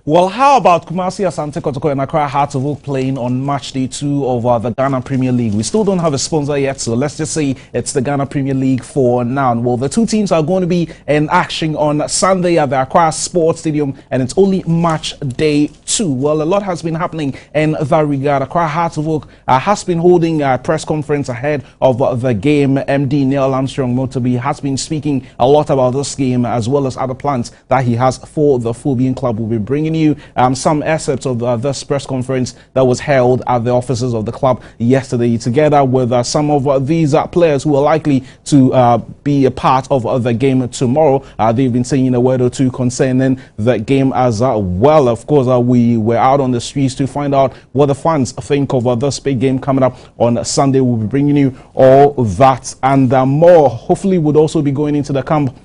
Well, how about Kumasi Asante Kotoko and Accra Hearts of Oak playing on match day 2 of the Ghana Premier League? We still don't have a sponsor yet, so let's just say it's the Ghana Premier League for now. Well, the two teams are going to be in action on Sunday at the Accra Sports Stadium, and it's only match day 2. Well, a lot has been happening in that regard. Accra Hearts of Oak has been holding a press conference ahead of the game. MD Neil Armstrong Motobi has been speaking a lot about this game as well as other plans that he has for the Phobian Club. We'll be bringing you some excerpts of this press conference that was held at the offices of the club yesterday, together with some of these players who are likely to be a part of the game tomorrow. They've been saying a word or two concerning the game as well. Of course, we were out on the streets to find out what the fans think of this big game coming up on Sunday. We'll be bringing you all that and more. Hopefully, we'll also be going into the camp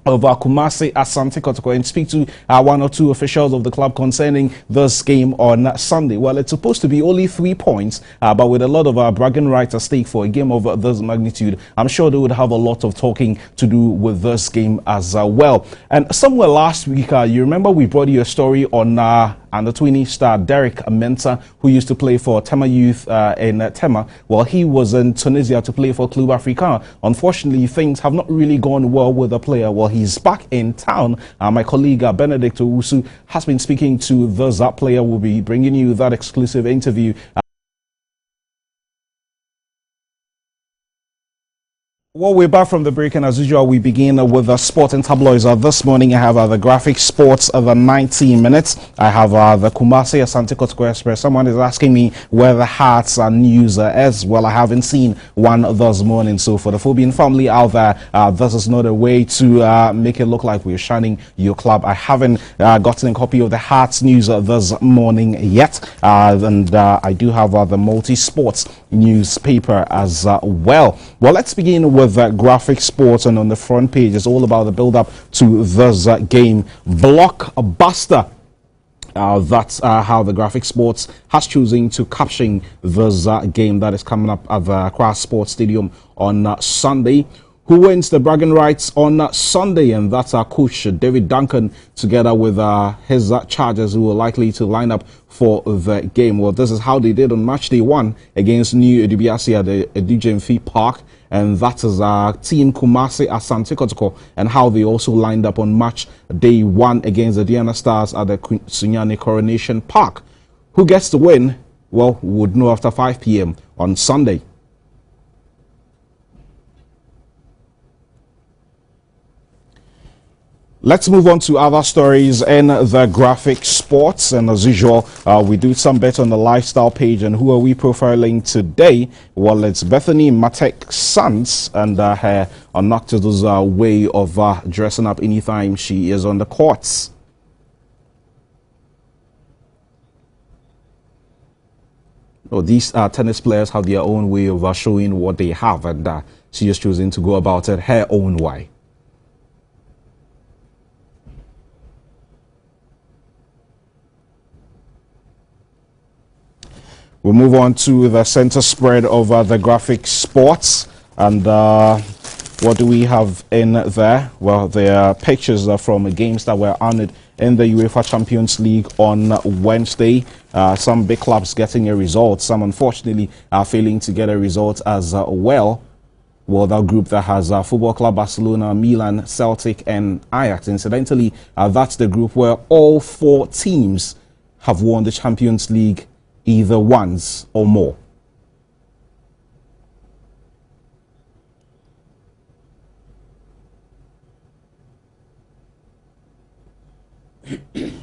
of Kumasi Asante Kotoko and speak to one or two officials of the club concerning this game on Sunday. Well, it's supposed to be only 3 points, but with a lot of bragging rights at stake for a game of this magnitude, I'm sure they would have a lot of talking to do with this game as well. And somewhere last week, you remember we brought you a story on and the 20 star Derek Mensah, who used to play for Tema Youth in Tema. Well, he was in Tunisia to play for Club Africain. Unfortunately, things have not really gone well with the player. Well, he's back in town. My colleague Benedict Owusu has been speaking to this player. We'll be bringing you that exclusive interview. Well, we're back from the break, and as usual, we begin with the sport and tabloids. This morning, I have the graphic sports of the 19 minutes. I have the Kumasi Asante Kotoko Express. Someone is asking me where the Hearts news is. Well, I haven't seen one this morning. So for the Phobian family out there, this is not a way to make it look like we're shining your club. I haven't gotten a copy of the Hearts news this morning yet. And I do have the multi-sports newspaper as well. Well, let's begin with graphic sports, and on the front page it's all about the build-up to this game. Blockbuster. That's how the graphic sports has chosen to caption this game that is coming up at the Accra Sports Stadium on Sunday. Who wins the bragging rights on Sunday? And that's our coach, David Duncan, together with his chargers, who are likely to line up for the game. Well, this is how they did on match day 1 against New Edibiasi at the Edujemfi Park. And that is our team Kumasi Asante Kotoko, and how they also lined up on match day 1 against the Diana Stars at the Sunyani Coronation Park. Who gets the win? Well, we would know after 5 p.m. on Sunday. Let's move on to other stories in the graphic sports, and as usual, we do some bit on the lifestyle page. And who are we profiling today? Well, it's Bethany Matek Sands and her unorthodox way of dressing up anytime she is on the courts. Oh, these tennis players have their own way of showing what they have, and she is choosing to go about it her own way. We'll move on to the center spread of the graphic sports. And what do we have in there? Well, there are pictures from games that were honored in the UEFA Champions League on Wednesday. Some big clubs getting a result. Some, unfortunately, are failing to get a result as well. Well, that group that has Football Club Barcelona, Milan, Celtic, and Ajax. Incidentally, that's the group where all 4 teams have won the Champions League either once or more.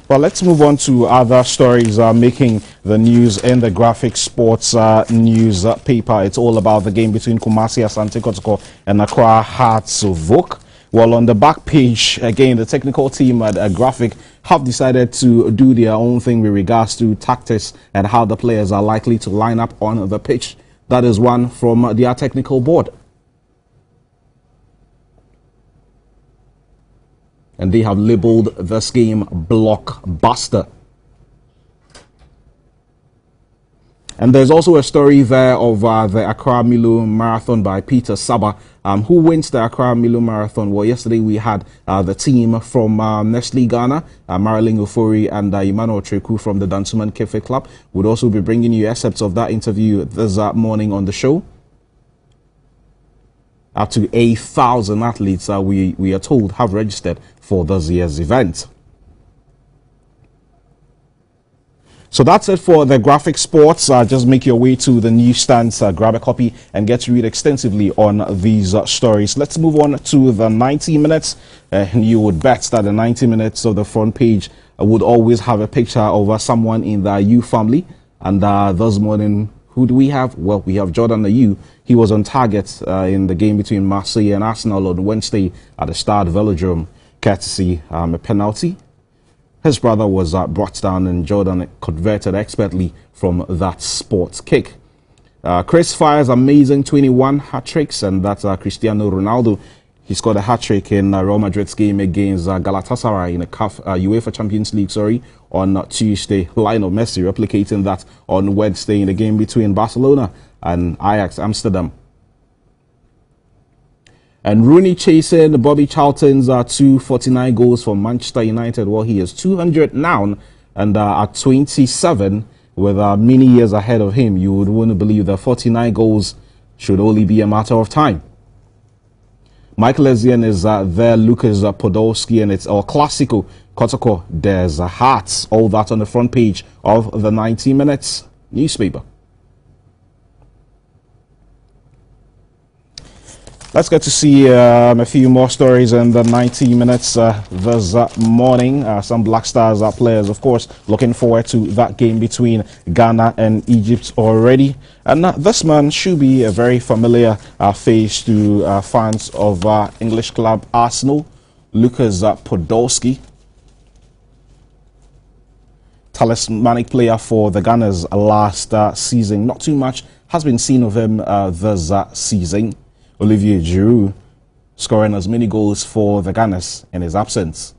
Well, let's move on to other stories making the news in the graphic sports newspaper. It's all about the game between Kumasi Asante Kotoko and Accra Hearts of Oak. Well, on the back page, again, the technical team at Graphic have decided to do their own thing with regards to tactics and how the players are likely to line up on the pitch. That is one from their technical board. And they have labeled this game Blockbuster. And there's also a story there of the Accra Milo Marathon by Peter Saba. Who wins the Accra Milo Marathon? Well, yesterday we had the team from Nestle Ghana, Marilyn Ofori and Emmanuel Treku from the Dansuman Cafe Club. We'll also be bringing you excerpts of that interview this morning on the show. Up to 8,000 athletes, we are told, have registered for this year's event. So that's it for the graphic sports. Just make your way to the newsstands, grab a copy, and get to read extensively on these stories. Let's move on to the 90 minutes. You would bet that the 90 minutes of the front page would always have a picture of someone in the U family. And this morning, who do we have? Well, we have Jordan Ayew. He was on target in the game between Marseille and Arsenal on Wednesday at the Stade Velodrome, courtesy a penalty. His brother was brought down and Jordan converted expertly from that sports kick. Chris fires amazing 21 hat-tricks, and that's Cristiano Ronaldo. He scored a hat-trick in Real Madrid's game against Galatasaray in the UEFA Champions League, on Tuesday. Lionel Messi replicating that on Wednesday in the game between Barcelona and Ajax Amsterdam. And Rooney chasing Bobby Charlton's 249 goals for Manchester United. Well, he is 200 now, and at 27, with many years ahead of him, you would want to believe that 49 goals should only be a matter of time. Michael Essien is there, Lucas Podolski, and it's our Clásico Kotoko. There's Hearts, all that on the front page of the 90 Minutes newspaper. Let's get to see a few more stories in the 90 minutes this morning. Some Black Stars players, of course, looking forward to that game between Ghana and Egypt already. And this man should be a very familiar face to fans of English club Arsenal. Lucas Podolski, talismanic player for the Gunners last season. Not too much has been seen of him this season. Olivier Giroud scoring as many goals for the Gunners in his absence.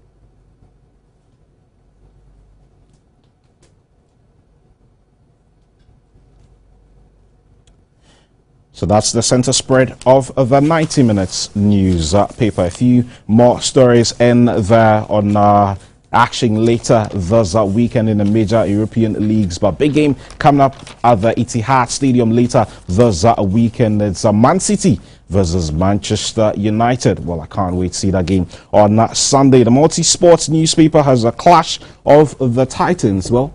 So that's the center spread of the 90 Minutes newspaper. A few more stories in there on action later this weekend in the major European leagues. But big game coming up at the Etihad Stadium later this weekend. It's Man City versus Manchester United. Well, I can't wait to see that game on Sunday. The Multi-Sports newspaper has a clash of the Titans. Well,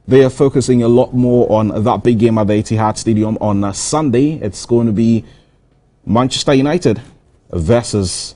they are focusing a lot more on that big game at the Etihad Stadium on Sunday. It's going to be Manchester United versus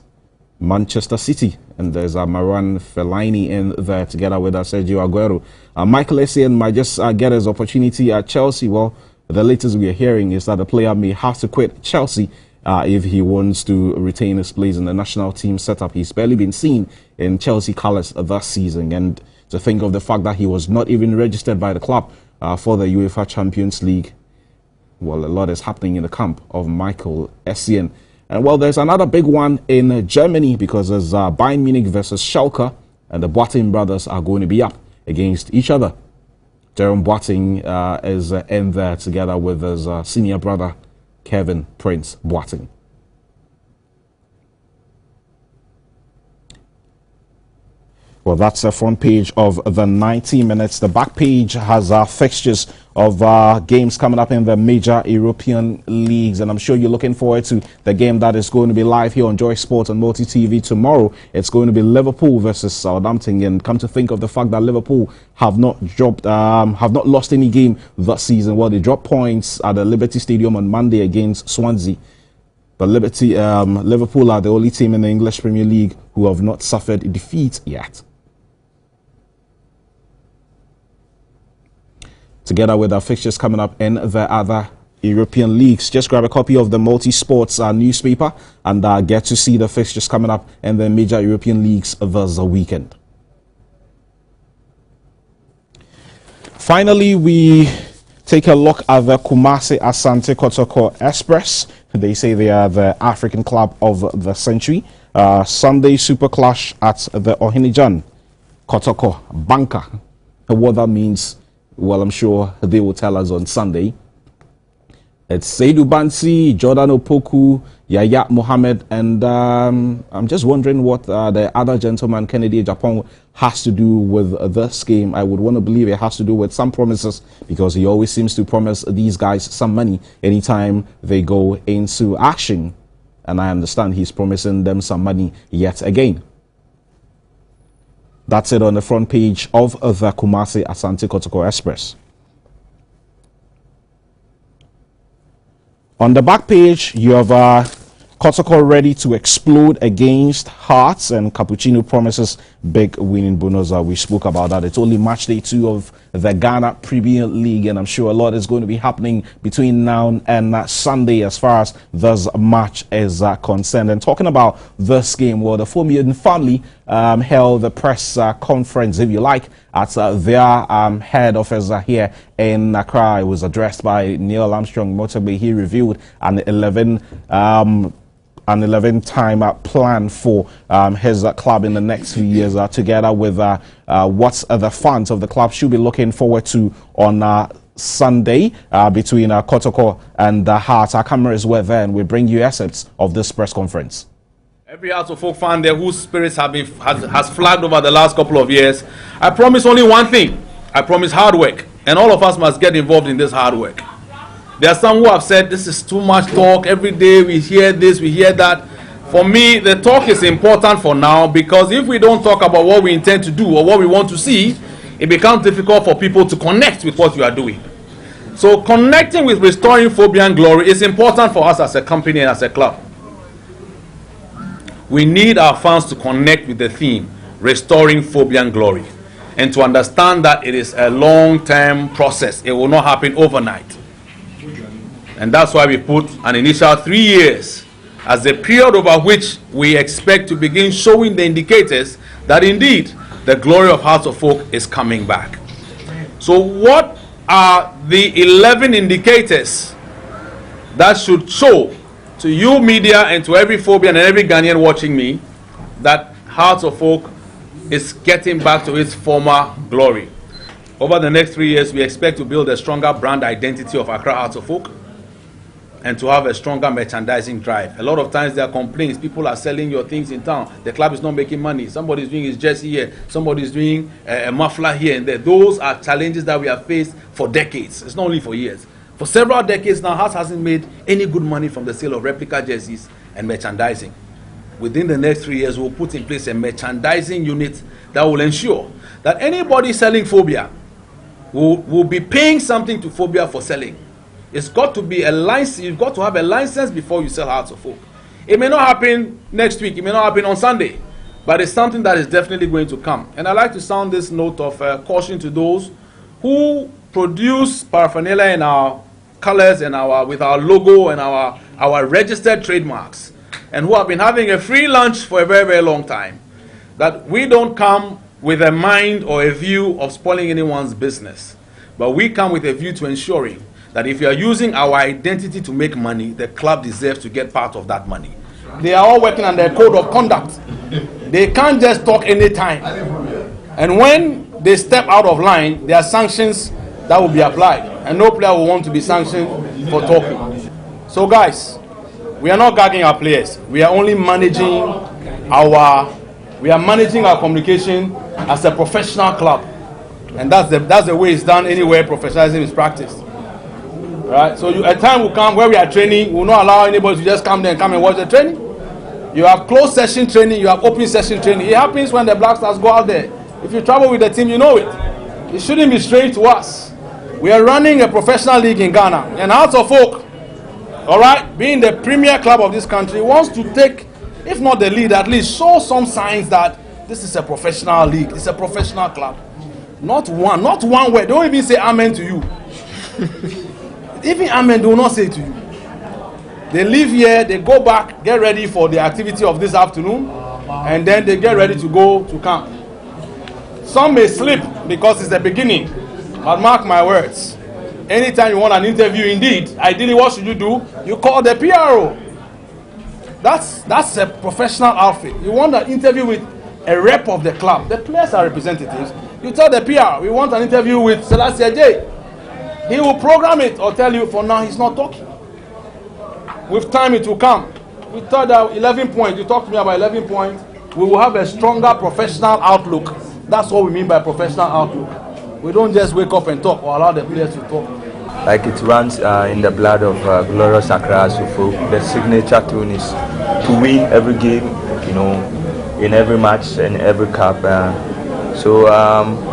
Manchester City. And there's Marouane Fellaini in there together with Sergio Aguero. Michael Essien might just get his opportunity at Chelsea. Well, the latest we are hearing is that the player may have to quit Chelsea if he wants to retain his place in the national team setup. He's barely been seen in Chelsea colours this season. And to think of the fact that he was not even registered by the club for the UEFA Champions League, well, a lot is happening in the camp of Michael Essien. And well, there's another big one in Germany because there's Bayern Munich versus Schalke, and the Boateng brothers are going to be up against each other. Jerome Boateng is in there together with his senior brother, Kevin Prince Boateng. Well, that's the front page of the 90 Minutes. The back page has fixtures of games coming up in the major European leagues. And I'm sure you're looking forward to the game that is going to be live here on Joy Sports and Multi TV tomorrow. It's going to be Liverpool versus Southampton. And come to think of the fact that Liverpool have not lost any game this season. Well, they dropped points at the Liberty Stadium on Monday against Swansea. But Liverpool are the only team in the English Premier League who have not suffered defeat yet. Together with our fixtures coming up in the other European leagues. Just grab a copy of the Multi-Sports newspaper and get to see the fixtures coming up in the major European leagues this weekend. Finally, we take a look at the Kumasi Asante Kotoko Express. They say they are the African club of the century. Sunday super clash at the Ohinijan Kotoko Banka. What that means Well, I'm sure they will tell us on Sunday. It's Seydou Bansi, Jordan Opoku, Yaya Mohammed, and I'm just wondering what the other gentleman, Kennedy Japan, has to do with this game. I would want to believe it has to do with some promises, because he always seems to promise these guys some money anytime they go into action. And I understand he's promising them some money yet again. That's it on the front page of the Kumasi Asante Kotoko Express. On the back page, you have Kotoko ready to explode against Hearts, and Cappuccino promises big winning bonus. We spoke about that. It's only match day 2 of the Ghana Premier League, and I'm sure a lot is going to be happening between now and Sunday as far as this match is concerned. And talking about this game, well, the Fobian family held the press conference, if you like, at their head office here in Accra. It was addressed by Neil Armstrong Motogbe. He revealed an 11-time plan for his club in the next few years, together with what the fans of the club should be looking forward to on Sunday between Kotoko and Hearts. Our cameras were there, and we bring you assets of this press conference. Every Hearts of Folk fan there whose spirits has flagged over the last couple of years, I promise only one thing. I promise hard work, and all of us must get involved in this hard work. There are some who have said this is too much talk. Every day we hear this, we hear that. For me, the talk is important for now, because if we don't talk about what we intend to do or what we want to see, it becomes difficult for people to connect with what you are doing. So connecting with restoring Fobian glory is important for us as a company and as a club. We need our fans to connect with the theme, restoring Fobian glory, and to understand that it is a long-term process. It will not happen overnight. And that's why we put an initial 3 years as the period over which we expect to begin showing the indicators that indeed the glory of Hearts of Folk is coming back. So what are the 11 indicators that should show to you media and to every Phobian and every Ghanaian watching me that Hearts of Folk is getting back to its former glory? Over the next 3 years, we expect to build a stronger brand identity of Accra Hearts of Folk, and to have a stronger merchandising drive. A lot of times there are complaints. People are selling your things in town. The club is not making money. Somebody's doing his jersey here. Somebody's doing a muffler here and there. Those are challenges that we have faced for decades. It's not only for years. For several decades now, Hearts hasn't made any good money from the sale of replica jerseys and merchandising. Within the next 3 years, we'll put in place a merchandising unit that will ensure that anybody selling Phobia will be paying something to Phobia for selling. It's got to be a license. You've got to have a license before you sell Hearts of Folk. It may not happen next week. It may not happen on Sunday. But it's something that is definitely going to come. And I'd like to sound this note of caution to those who produce paraphernalia in our colors and with our logo and our registered trademarks, and who have been having a free lunch for a very, very long time. That we don't come with a mind or a view of spoiling anyone's business. But we come with a view to ensuring that if you are using our identity to make money, the club deserves to get part of that money. They are all working on their code of conduct. They can't just talk anytime. And when they step out of line, there are sanctions that will be applied. And no player will want to be sanctioned for talking. So guys, we are not gagging our players. We are only managing our communication as a professional club. And that's the way it's done anywhere professionalism is practiced. Right? So a time will come where we are training, we will not allow anybody to just come there and come and watch the training. You have closed session training, you have open session training. It happens when the Black Stars go out there. If you travel with the team, you know it. It shouldn't be strange to us. We are running a professional league in Ghana, and Hearts of Folk, all right, being the premier club of this country, wants to take, if not the lead, at least show some signs that this is a professional league, it's a professional club. Not one word. Don't even say amen to you. Even amen, they will not say to you. They leave here, they go back, get ready for the activity of this afternoon, and then they get ready to go to camp. Some may slip because it's the beginning, but mark my words. Anytime you want an interview, indeed, ideally what should you do? You call the PRO. That's a professional outfit. You want an interview with a rep of the club. The players are representatives. You tell the PR, we want an interview with Selassie J. He will program it or tell you, for now he's not talking. With time it will come. We thought that 11 points, you talked to me about 11 points, we will have a stronger professional outlook. That's what we mean by professional outlook. We don't just wake up and talk or allow the players to talk. Like it runs in the blood of Glorious Accra Asufo. The signature tune is to win every game, you know, in every match and every cup. So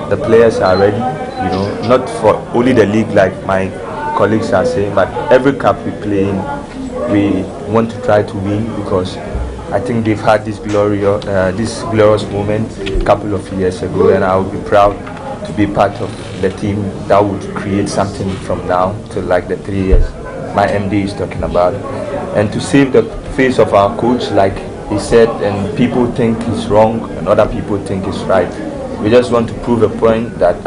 the players are ready, you know, not for only the league like my colleagues are saying, but every cup we play in, we want to try to win because I think they've had this glorious moment a couple of years ago, and I would be proud to be part of the team that would create something from now to like the 3 years my MD is talking about, and to save the face of our coach, like he said, and people think he's wrong and other people think he's right. We just want to prove a point that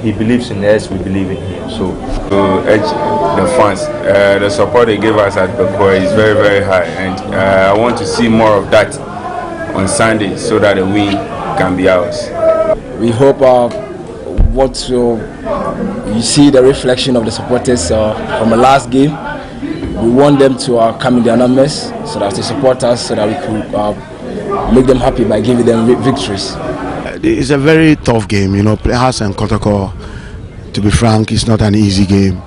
he believes in us, we believe in him. So to urge the fans, the support they give us at Bekoe is very, very high, and I want to see more of that on Sunday so that the win can be ours. We hope you see the reflection of the supporters from the last game. We want them to come in their numbers so that they support us, so that we can make them happy by giving them victories. It's a very tough game, you know. Hasen Kotoko, to be frank, it's not an easy game.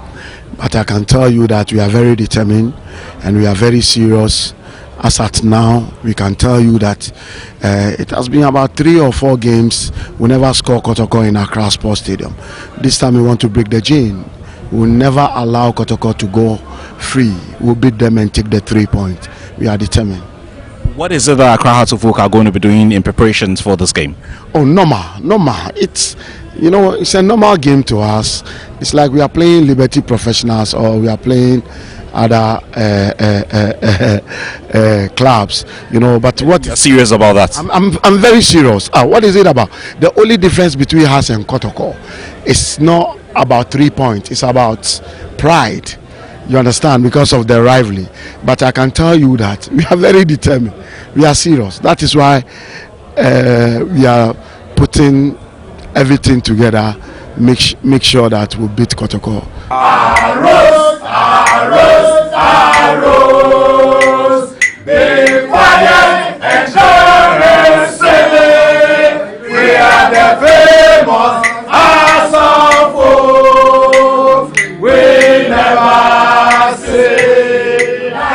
But I can tell you that we are very determined and we are very serious. As at now, we can tell you that it has been about 3 or 4 games we never score Kotoko in Accra Sports Stadium. This time we want to break the chain. We will never allow Kotoko to go free. We'll beat them and take the 3 points. We are determined. What is it that Accra Hearts of Oak are going to be doing in preparations for this game? Oh, normal. It's, you know, it's a normal game to us. It's like we are playing Liberty Professionals or we are playing other clubs, you know. But what? You're serious about that? I'm very serious. What is it about? The only difference between us and Kotoko is not about 3 points. It's about pride. You understand, because of the rivalry. But I can tell you that we are very determined. We are serious. That is why we are putting everything together. Make sure that we beat Kotoko. Arrows, arrows, arrows. Be quiet and sailing. We are the famous Asafo. We never say that.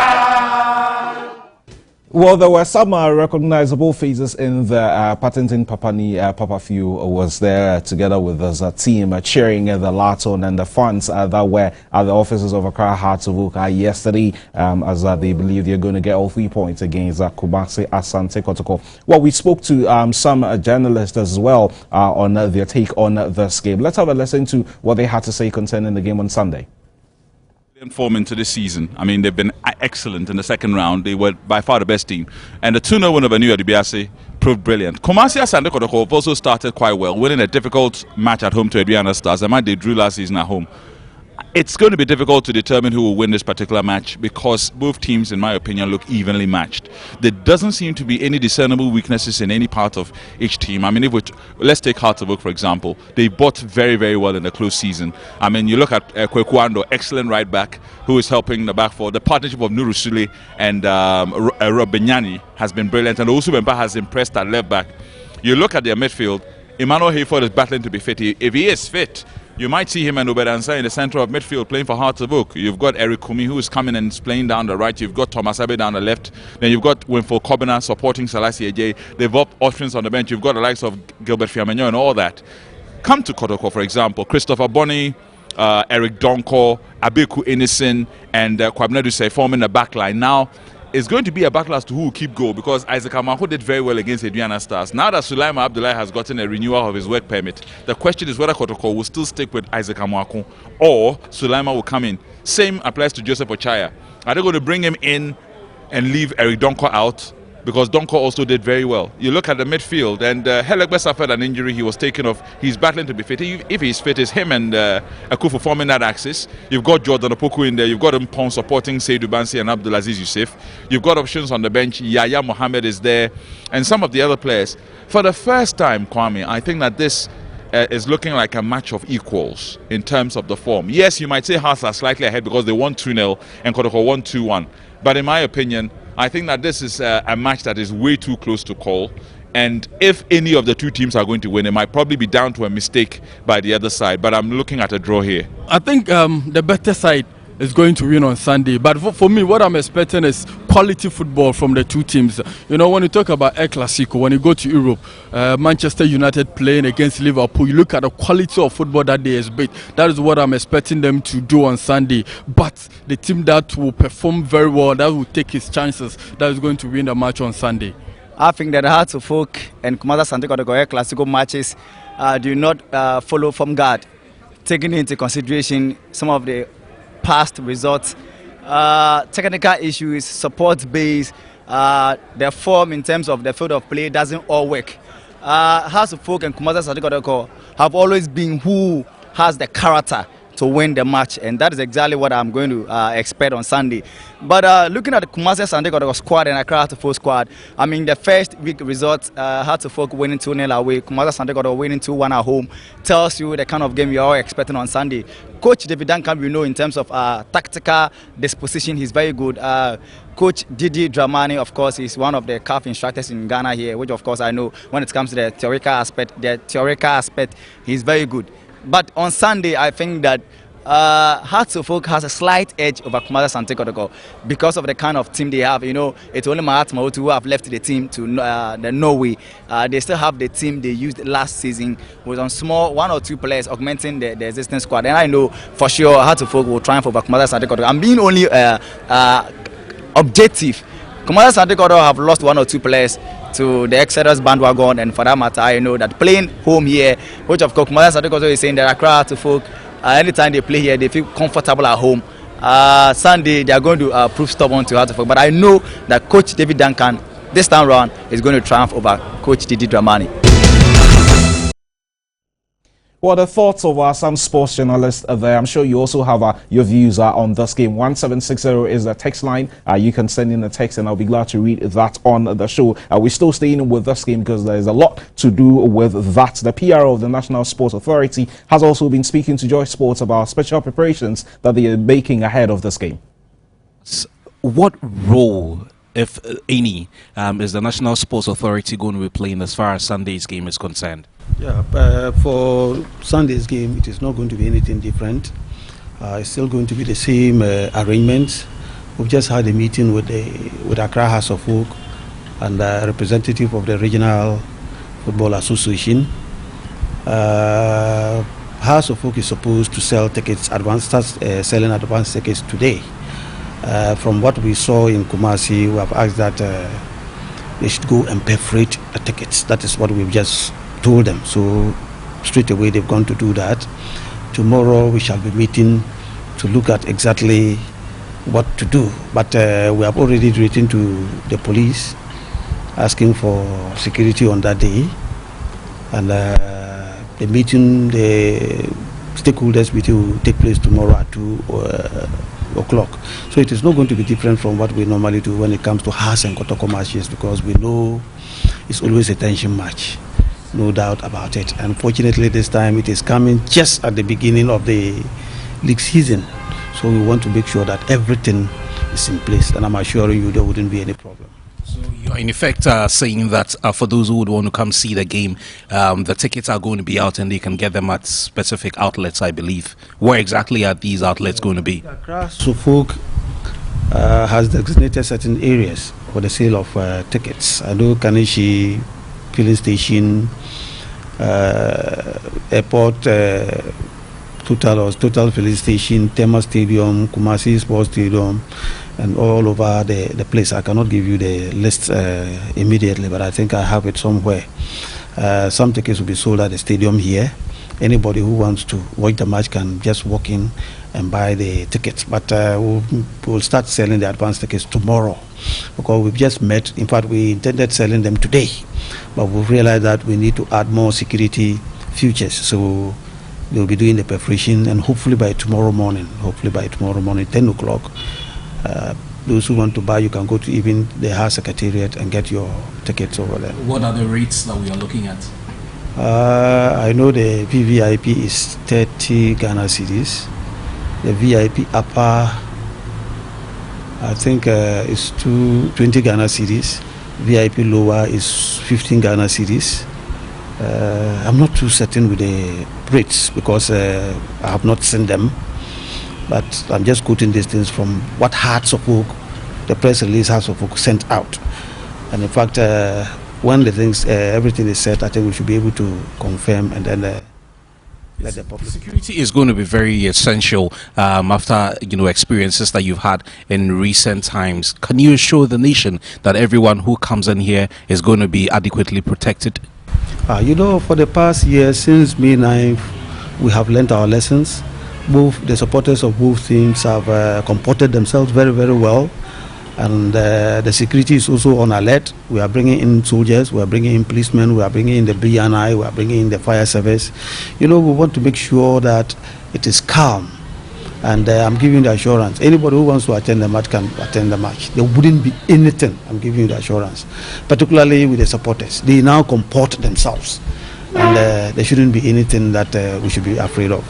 Well, there were some recognizable faces in the Patenting Papani. Papa Few was there together with his team cheering the Laton and the fans that were at the offices of Accra Hearts of Oak yesterday as they believe they're going to get all 3 points against Kumasi Asante Kotoko. Well, we spoke to some journalists as well on their take on this game. Let's have a listen to what they had to say concerning the game on Sunday. Form into this season. I mean, they've been excellent in the second round. They were by far the best team. And the 2-0 win over New Adibiase proved brilliant. Kumasi Asante Kotoko also started quite well, winning a difficult match at home to Aduana Stars. The match they drew last season at home. It's going to be difficult to determine who will win this particular match because both teams, in my opinion, look evenly matched. There doesn't seem to be any discernible weaknesses in any part of each team. I mean, let's take Hearts of Oak, for example. They bought very, very well in the close season. I mean, you look at Kwekuando, excellent right back, who is helping the back four. The partnership of Nuru Sule and Rob Benyani has been brilliant, and Osu Bemba has impressed at left back. You look at their midfield, Emmanuel Hayford is battling to be fit. If he is fit, you might see him and Obedansa in the centre of midfield playing for Hearts of Oak. You've got Eric Kumi, who is coming and is playing down the right. You've got Thomas Abe down the left. Then you've got Winfo Kobina supporting Selassie J. They've got options on the bench. You've got the likes of Gilbert Fiamenyo and all that. Come to Kotoko, for example. Christopher Bonney, Eric Donko, Abeku Innocent, and Kwabena Duse forming the back line. Now, it's going to be a backlash to who will keep goal because Isaac Amahu did very well against Aduana Stars. Now that Sulaiman Abdullahi has gotten a renewal of his work permit, the question is whether Kotoko will still stick with Isaac Amahu or Sulaiman will come in. Same applies to Joseph Ochaya. Are they going to bring him in and leave Eric Donko out? because Donko also did very well. You look at the midfield, and Helegbe suffered an injury. He was taken off. He's battling to be fit. If he's fit, it's him and Akufu forming that axis. You've got Jordan Opoku in there. You've got Mpong supporting Seydou Bansi and Abdulaziz Yusuf. You've got options on the bench. Yaya Mohammed is there, and some of the other players. For the first time, Kwame, I think that this is looking like a match of equals in terms of the form. Yes, you might say Hearts are slightly ahead because they won 2-0 and Kotoko won 2-1. But in my opinion, I think that this is a match that is way too close to call. And if any of the two teams are going to win, it might probably be down to a mistake by the other side. But I'm looking at a draw here. I think the better side is going to win on Sunday. But for me, what I'm expecting is quality football from the two teams. You know, when you talk about El Clasico, when you go to Europe, Manchester United playing against Liverpool, you look at the quality of football that they exhibit. That is what I'm expecting them to do on Sunday. But the team that will perform very well, that will take its chances, that is going to win the match on Sunday. I think that the Hearts of Oak and Kumasi Asante Kotoko El Clasico matches do not follow from guard, taking into consideration some of the past results, technical issues, support base, their form in terms of the field of play doesn't all work. Hearts of Oak and Kumasi Asante Kotoko have always been who has the character to win the match, and that is exactly what I'm going to expect on Sunday. But looking at the Kumasi Asante Kotoko squad and Accra Hearts of Oak squad, I mean the first week results, Hearts of Oak winning 2-0 away, Kumasi Asante Kotoko winning 2-1 at home, tells you the kind of game you're all expecting on Sunday. Coach David Duncan, we know in terms of tactical disposition, he's very good. Coach Didi Dramani, of course, is one of the CAF instructors in Ghana here, which of course I know when it comes to the theoretical aspect, he's very good. But on Sunday, I think that Hearts of Oak has a slight edge over Kumasi Asante Kotoko because of the kind of team they have. You know, it's only Mahat Mahutu who have left the team to the Norway. They still have the team they used last season with on small 1 or 2 players augmenting the existing squad. And I know for sure Hearts of Oak will triumph over Kumasi Asante Kotoko. I'm being only objective. Kumasi Asante Kotoko have lost 1 or 2 players to the Exodus bandwagon, and for that matter, I know that playing home here, which of course Kumasi Asante Kotoko is saying that Accra Hearts of Oak, anytime they play here, they feel comfortable at home. Sunday, they are going to prove stubborn to Hearts of Oak, but I know that Coach David Duncan, this time round, is going to triumph over Coach Didi Dramani. Well, the thoughts of some sports journalists there. I'm sure you also have your views on this game. 1760 is the text line. You can send in a text and I'll be glad to read that on the show. We're still staying with this game because there's a lot to do with that. The PRO of the National Sports Authority has also been speaking to Joy Sports about special preparations that they are making ahead of this game. What role, if any, is the National Sports Authority going to be playing as far as Sunday's game is concerned? Yeah, for Sunday's game, it is not going to be anything different. It's still going to be the same arrangements. We've just had a meeting with Accra Hearts of Oak and a representative of the Regional Football Association. Hearts of Oak is supposed to sell tickets, start selling advance tickets today. From what we saw in Kumasi, we have asked that they should go and perforate the tickets. That is what we've just told them. So straight away they've gone to do that. Tomorrow we shall be meeting to look at exactly what to do. But we have already written to the police asking for security on that day. And the meeting, the stakeholders meeting will take place tomorrow at 2 o'clock. So it is not going to be different from what we normally do when it comes to Hearts and Kotoko matches, because we know it's always a tension match. No doubt about it. Unfortunately, this time it is coming just at the beginning of the league season. So we want to make sure that everything is in place, and I'm assuring you there wouldn't be any problem. So you're in effect saying that for those who would want to come see the game, the tickets are going to be out and they can get them at specific outlets, I believe. Where exactly are these outlets going to be? Suffolk has designated certain areas for the sale of tickets. I know Kanishi filling station, airport, total filling station, Tema Stadium, Kumasi Sports Stadium, and all over the place. I cannot give you the list immediately, but I think I have it somewhere. Some tickets will be sold at the stadium here, anybody who wants to watch the match can just walk in and buy the tickets. But we'll start selling the advance tickets tomorrow, because we've just met. In fact, we intended selling them today, but we realized that we need to add more security features. So they'll be doing the preparation, and hopefully by tomorrow morning, 10 o'clock, those who want to buy, you can go to even the House Secretariat and get your tickets over there. What are the rates that we are looking at? I know the VVIP is 30 Ghana cedis. The VIP upper, I think, is 20 Ghana cedis. VIP lower is 15 Ghana cedis. I'm not too certain with the rates, because I have not seen them. But I'm just quoting these things from what Hearts of Oak, the press release Hearts of Oak sent out. And in fact, when the things, everything is set, I think we should be able to confirm and then let the public. Security is going to be very essential after experiences that you've had in recent times. Can you assure the nation that everyone who comes in here is going to be adequately protected? For the past year, since May 9th, we have learnt our lessons. Both the supporters of both teams have comported themselves very, very well, and the security is also on alert. We are bringing in soldiers, we are bringing in policemen, we are bringing in the BNI, we are bringing in the fire service. We want to make sure that it is calm, and I'm giving the assurance, anybody who wants to attend the match can attend the match. There wouldn't be anything, I'm giving you the assurance, particularly with the supporters. They now comport themselves, and there shouldn't be anything that we should be afraid of.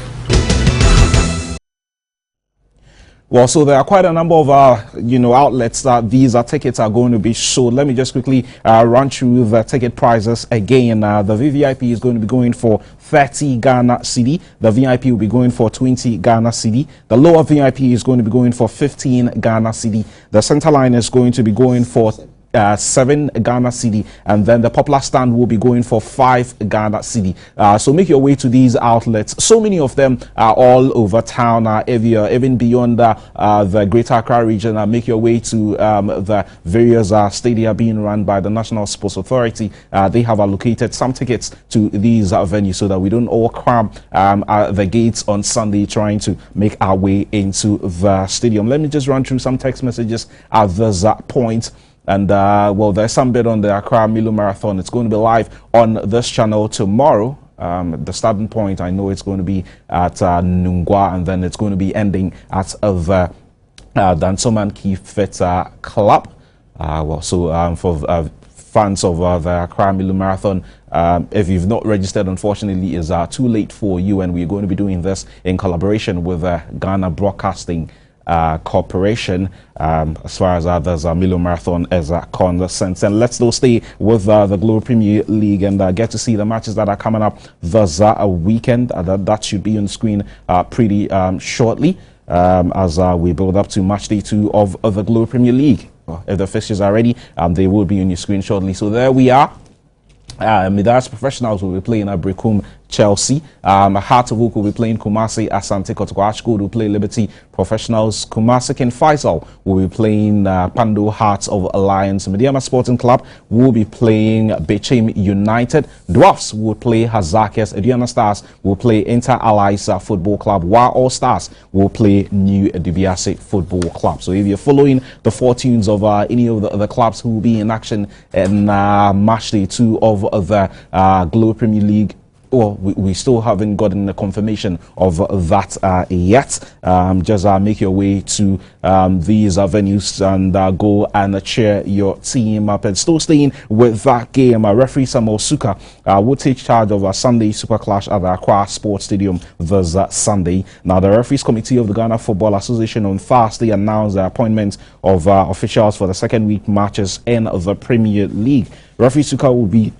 Well, so there are quite a number of outlets that these tickets are going to be sold. Let me just quickly run through the ticket prices again. The VVIP is going to be going for 30 Ghana cedi. The VIP will be going for 20 Ghana cedi. The lower VIP is going to be going for 15 Ghana cedi. The center line is going to be going for 7 Ghana cedi, and then the popular stand will be going for 5 Ghana cedi. So make your way to these outlets. So many of them are all over town, even beyond the Greater Accra region. Make your way to the various stadia being run by the National Sports Authority. They have allocated some tickets to these venues so that we don't all cram at the gates on Sunday trying to make our way into the stadium. Let me just run through some text messages at this point. And, there's some bit on the Accra Milo Marathon. It's going to be live on this channel tomorrow. The starting point, I know it's going to be at Nungwa, and then it's going to be ending at the Dansoman Kifet Club. For fans of the Accra Milo Marathon, if you've not registered, unfortunately, it's too late for you, and we're going to be doing this in collaboration with Ghana Broadcasting Corporation, as far as others Milo Marathon is concerned. And let's still stay with the Global Premier League and get to see the matches that are coming up this weekend. That should be on the screen pretty shortly as we build up to match day 2 of the Global Premier League. If the fixtures are ready, they will be on your screen shortly. So there we are. Midas Professionals will be playing at Brekum, Chelsea. Hearts of Oak will be playing Kumasi. Asante Kotoko Ashkod will play Liberty Professionals. Kumasi Ken Faisal will be playing Pando Hearts of Alliance. Mediama Sporting Club will be playing Bechem United. Dwarfs will play Hazakes. Ediana Stars will play Inter Allies Football Club, while All Stars will play New Dubiase Football Club. So if you're following the fortunes of any of the clubs who will be in action in match day 2 of the Global Premier League, we still haven't gotten a confirmation of that yet. Just make your way to these venues and go and cheer your team up. And still staying with that game, referee Samuel Suka will take charge of a Sunday Super Clash at the Accra Sports Stadium this Sunday. Now, the referees committee of the Ghana Football Association on Thursday announced the appointment of officials for the second week matches in the Premier League. Referee Suka will be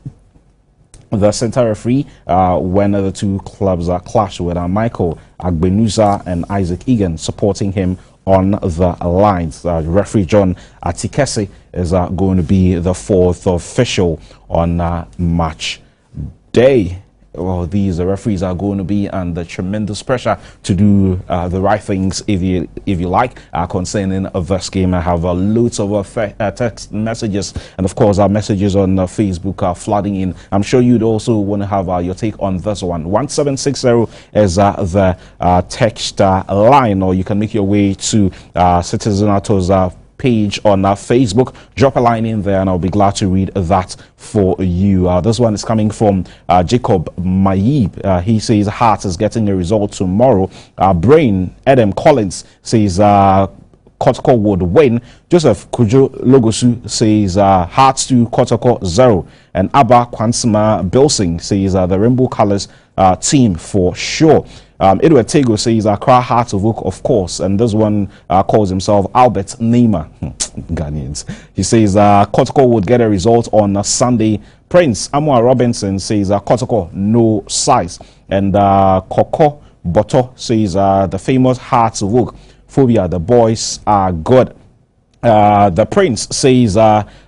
the center referee when the two clubs clash, with Michael Agbenuza and Isaac Egan supporting him on the lines. Referee John Atikese is going to be the fourth official on match day. well, the referees are going to be under tremendous pressure to do the right things, if you like, concerning this game. I have loads of text messages, and of course our messages on Facebook are flooding in. I'm sure you'd also want to have your take on this one. 1760 is the text line, or you can make your way to Citizen Autos page on Facebook. Drop a line in there and I'll be glad to read that for you. This one is coming from Jacob Mayib. He says Hearts is getting a result tomorrow. Brain Adam Collins says Kotoko would win. Joseph Kujo Logosu says Hearts 2, Kotoko 0. And Abba Kwansima Bilsing says the Rainbow Colors team for sure. Edward Tego says Accra Hearts of Oak, of course, and this one calls himself Albert Neymar. Ghanaians. He says Kotoko would get a result on Sunday. Prince Amwa Robinson says Kotoko no size, and Koko Boto says the famous Hearts of Oak phobia. The boys are good. The Prince says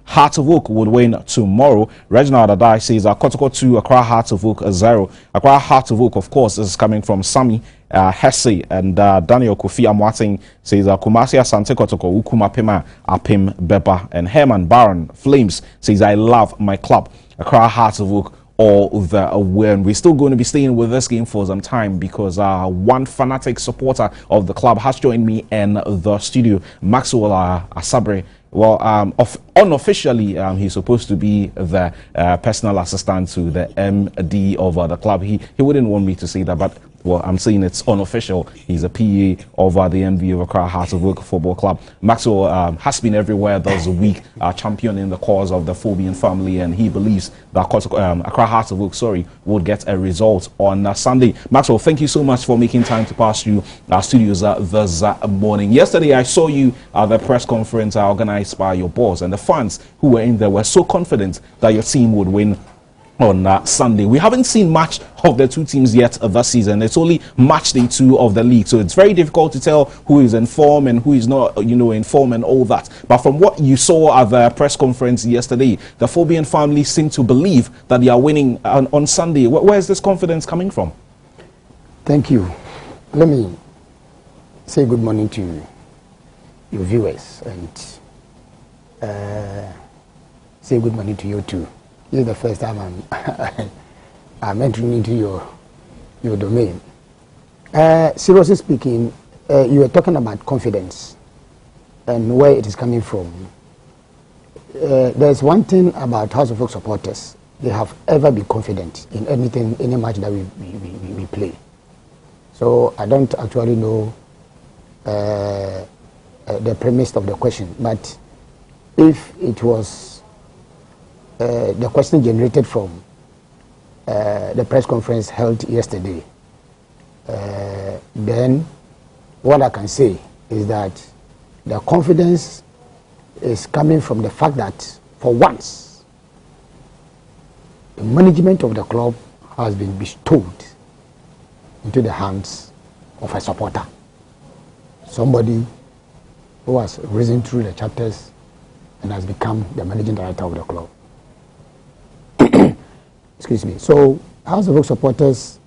Hearts of Oak would win tomorrow. Reginald Adai says Kotoko 2, Accra Hearts of Oak 0. Accra Hearts of Oak, of course, this is coming from Sami Hesse, and Daniel Kofi Amwating says Kumasi Asante Kotoko Ukuma Pema Apim Beba, and Herman Baron Flames says I love my club. Accra Hearts of Oak all the win. We're still going to be staying with this game for some time because one fanatic supporter of the club has joined me in the studio, Maxwell Asabre. Well, unofficially, he's supposed to be the personal assistant to the MD of the club. He wouldn't want me to say that, but well, I'm saying it's unofficial. He's a PA of the MD of Accra Hearts of Oak Football Club. Maxwell has been everywhere this week, championing the cause of the Phobian family, and he believes that Accra Hearts of Oak, would get a result on Sunday. Maxwell, thank you so much for making time to pass through our studios this morning. Yesterday, I saw you at the press conference organized by your boss, and the fans who were in there were so confident that your team would win on Sunday. We haven't seen much of the two teams yet this season. It's only match day 2 of the league, so it's very difficult to tell who is in form and who is not, in form and all that. But from what you saw at the press conference yesterday, the Phobian family seem to believe that they are winning on Sunday. Where is this confidence coming from? Thank you. Let me say good morning to your viewers and say good morning to you too. This is the first time I'm entering into your domain. Seriously speaking, you were talking about confidence and where it is coming from. There's one thing about House of Oak supporters. They have ever been confident in anything, any match that we play. So I don't actually know the premise of the question, but if it was the question generated from the press conference held yesterday, then what I can say is that the confidence is coming from the fact that for once the management of the club has been bestowed into the hands of a supporter, somebody who has risen through the chapters and has become the managing director of the club. Excuse me. So House of Oak supporters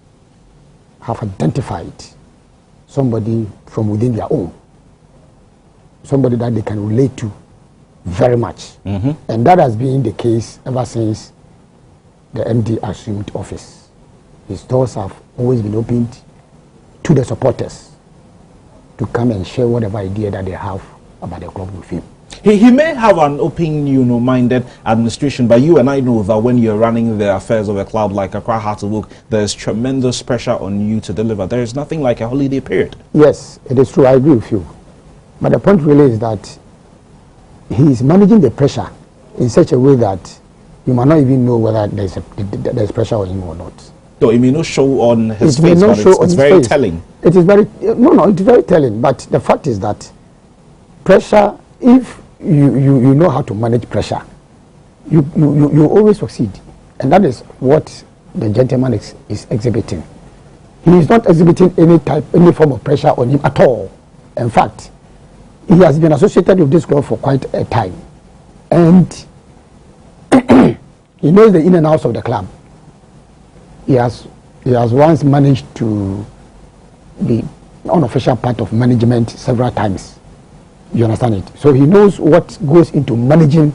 have identified somebody from within their own, somebody that they can relate to very much. And that has been the case ever since the MD assumed office. His doors have always been opened to the supporters to come and share whatever idea that they have about the club with him. He may have an open-minded administration, but you and I know that when you're running the affairs of a club like Accra Hearts of Oak, there's tremendous pressure on you to deliver. There is nothing like a holiday period. Yes, it is true. I agree with you. But the point really is that he is managing the pressure in such a way that you might not even know whether there's pressure on him or not. So it may not show on his face, but it's very telling. It is very, it's very telling. But the fact is that pressure, if you know how to manage pressure, you always succeed. And that is what the gentleman is exhibiting. He is not exhibiting any form of pressure on him at all. In fact, he has been associated with this club for quite a time. And he knows the in and outs of the club. he has once managed to be unofficial part of management several times. You understand it? So he knows what goes into managing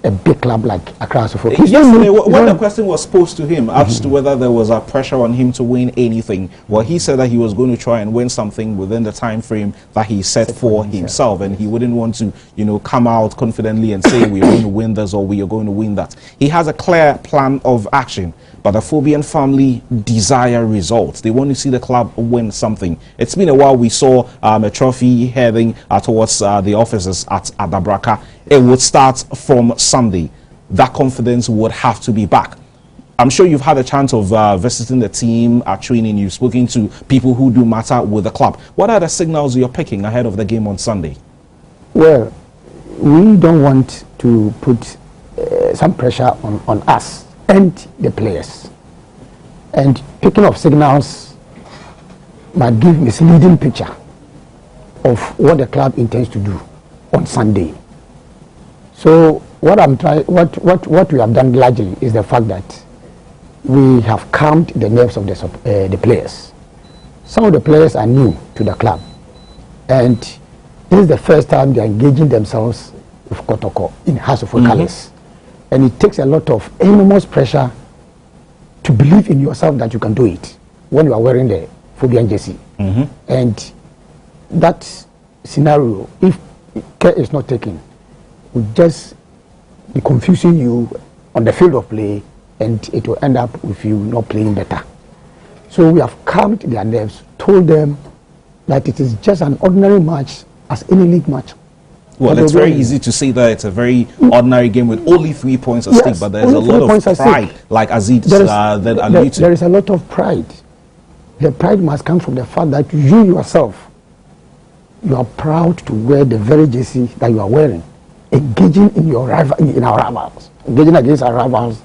a big club like Accra Asufo. Yesterday, when the question was posed to him as to whether there was a pressure on him to win anything, well, he said that he was going to try and win something within the time frame that he set for himself, and he wouldn't want to, you know, come out confidently and say we're going to win this or we are going to win that. He has a clear plan of action, but the Phobian family desire results. They want to see the club win something. It's been a while we saw a trophy heading towards the offices at Adabraka. It would start from Sunday. That confidence would have to be back. I'm sure you've had a chance of visiting the team at training. You've spoken to people who do matter with the club. What are the signals you're picking ahead of the game on Sunday? Well, we don't want to put some pressure on us and the players. And picking of signals might give misleading picture of what the club intends to do on Sunday. So what we have done largely is the fact that we have calmed the nerves of the players. Some of the players are new to the club, and this is the first time they are engaging themselves with Kotoko in Hearts of Oak colours, and it takes a lot of enormous pressure to believe in yourself that you can do it when you are wearing the Phobian jersey. And that scenario, if care is not taken, will just be confusing you on the field of play, and it will end up with you not playing better. So we have calmed their nerves, told them that it is just an ordinary match as any league match. Well, it's very easy to say that it's a very ordinary game with only 3 points at stake, but there's a lot of pride, like Aziz that alluded to. There is a lot of pride. The pride must come from the fact that you yourself, you are proud to wear the very jersey that you are wearing, engaging in your our rivals, engaging against our rivals.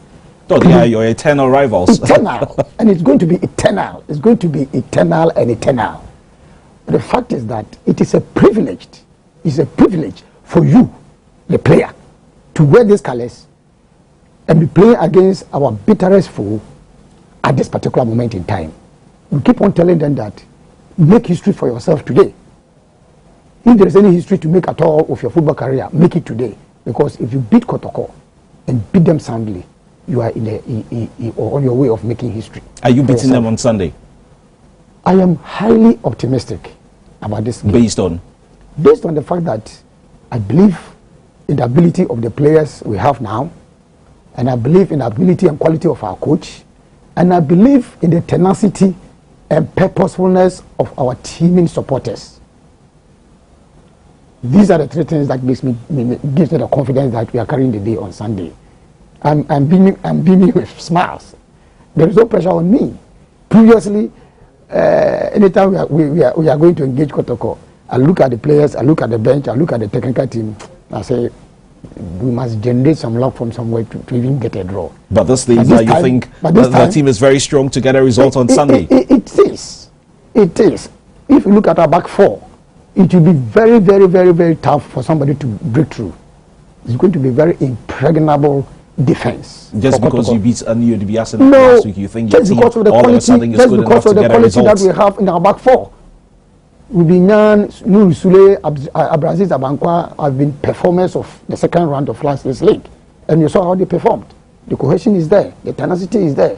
Oh, they are your eternal rivals. Eternal, and it's going to be eternal. It's going to be eternal and eternal. But the fact is that it is a privilege. It's a privilege for you, the player, to wear these colours and be playing against our bitterest foe at this particular moment in time. We keep on telling them that make history for yourself today. If there is any history to make at all of your football career, make it today. Because if you beat Kotoko and beat them soundly, you are on your way of making history. Are you beating them on Sunday? I am highly optimistic about this game. Based on the fact that I believe in the ability of the players we have now, and I believe in the ability and quality of our coach, and I believe in the tenacity and purposefulness of our teaming supporters. These are the three things that gives me the confidence that we are carrying the day on Sunday. I'm beaming with smiles. There is no pressure on me. Previously, anytime we are going to engage Kotoko, I look at the players, I look at the bench, I look at the technical team, I say, we must generate some luck from somewhere to even get a draw. But this day, you think the team is very strong to get a result on Sunday? It is. It is. If you look at our back four, it will be very, very, very, very tough for somebody to break through. It's going to be very impregnable defense. Just because you beat a new DBS last week, you think your team all of a sudden is good enough to get a result? That we have in our back four. Ubinyan, Nuri Sule, Abraziz Abankwa have been performers of the second round of last year's league. And you saw how they performed. The cohesion is there. The tenacity is there.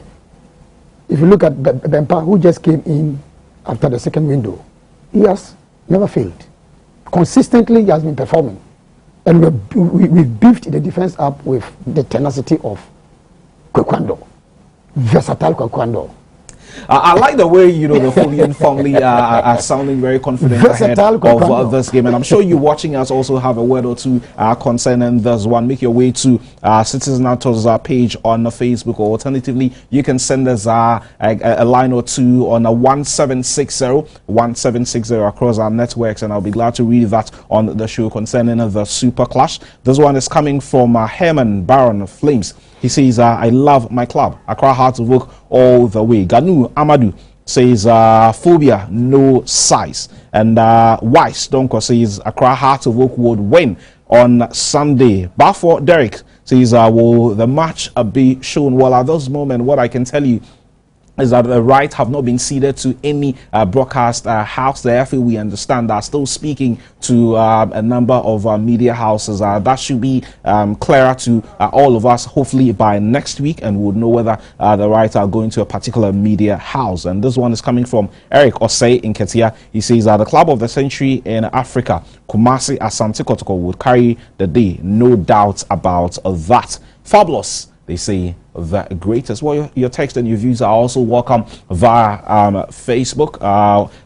If you look at Bempa, who just came in after the second window, he has never failed. Consistently, he has been performing. And we beefed the defense up with the tenacity of Kwekwando. Versatile Kwekwando. I like the way, the Phobian family are sounding very confident ahead of this game. And I'm sure you watching us also have a word or two concerning this one. Make your way to Citizen Autos page on Facebook, or alternatively, you can send us a line or two on a 1760 across our networks, and I'll be glad to read that on the show concerning the Super Clash. This one is coming from Herman Baron of Flames. He says, I love my club. Accra Hearts of Oak all the way. Ganu Amadou says, phobia, no size. And Weiss Donko says, Accra Hearts of Oak would win on Sunday. Bafor Derek says, will the match be shown? Well, at this moment, what I can tell you is that the right have not been ceded to any broadcast house. The FA, we understand, are still speaking to a number of media houses. That should be clearer to all of us, hopefully by next week, and we'll know whether the right are going to a particular media house. And this one is coming from Eric Osei in Ketia. He says that the club of the century in Africa, Kumasi Asante Kotoko, would carry the day. No doubt about that. Fabulous, they say, the greatest. Well, your text and your views are also welcome via Facebook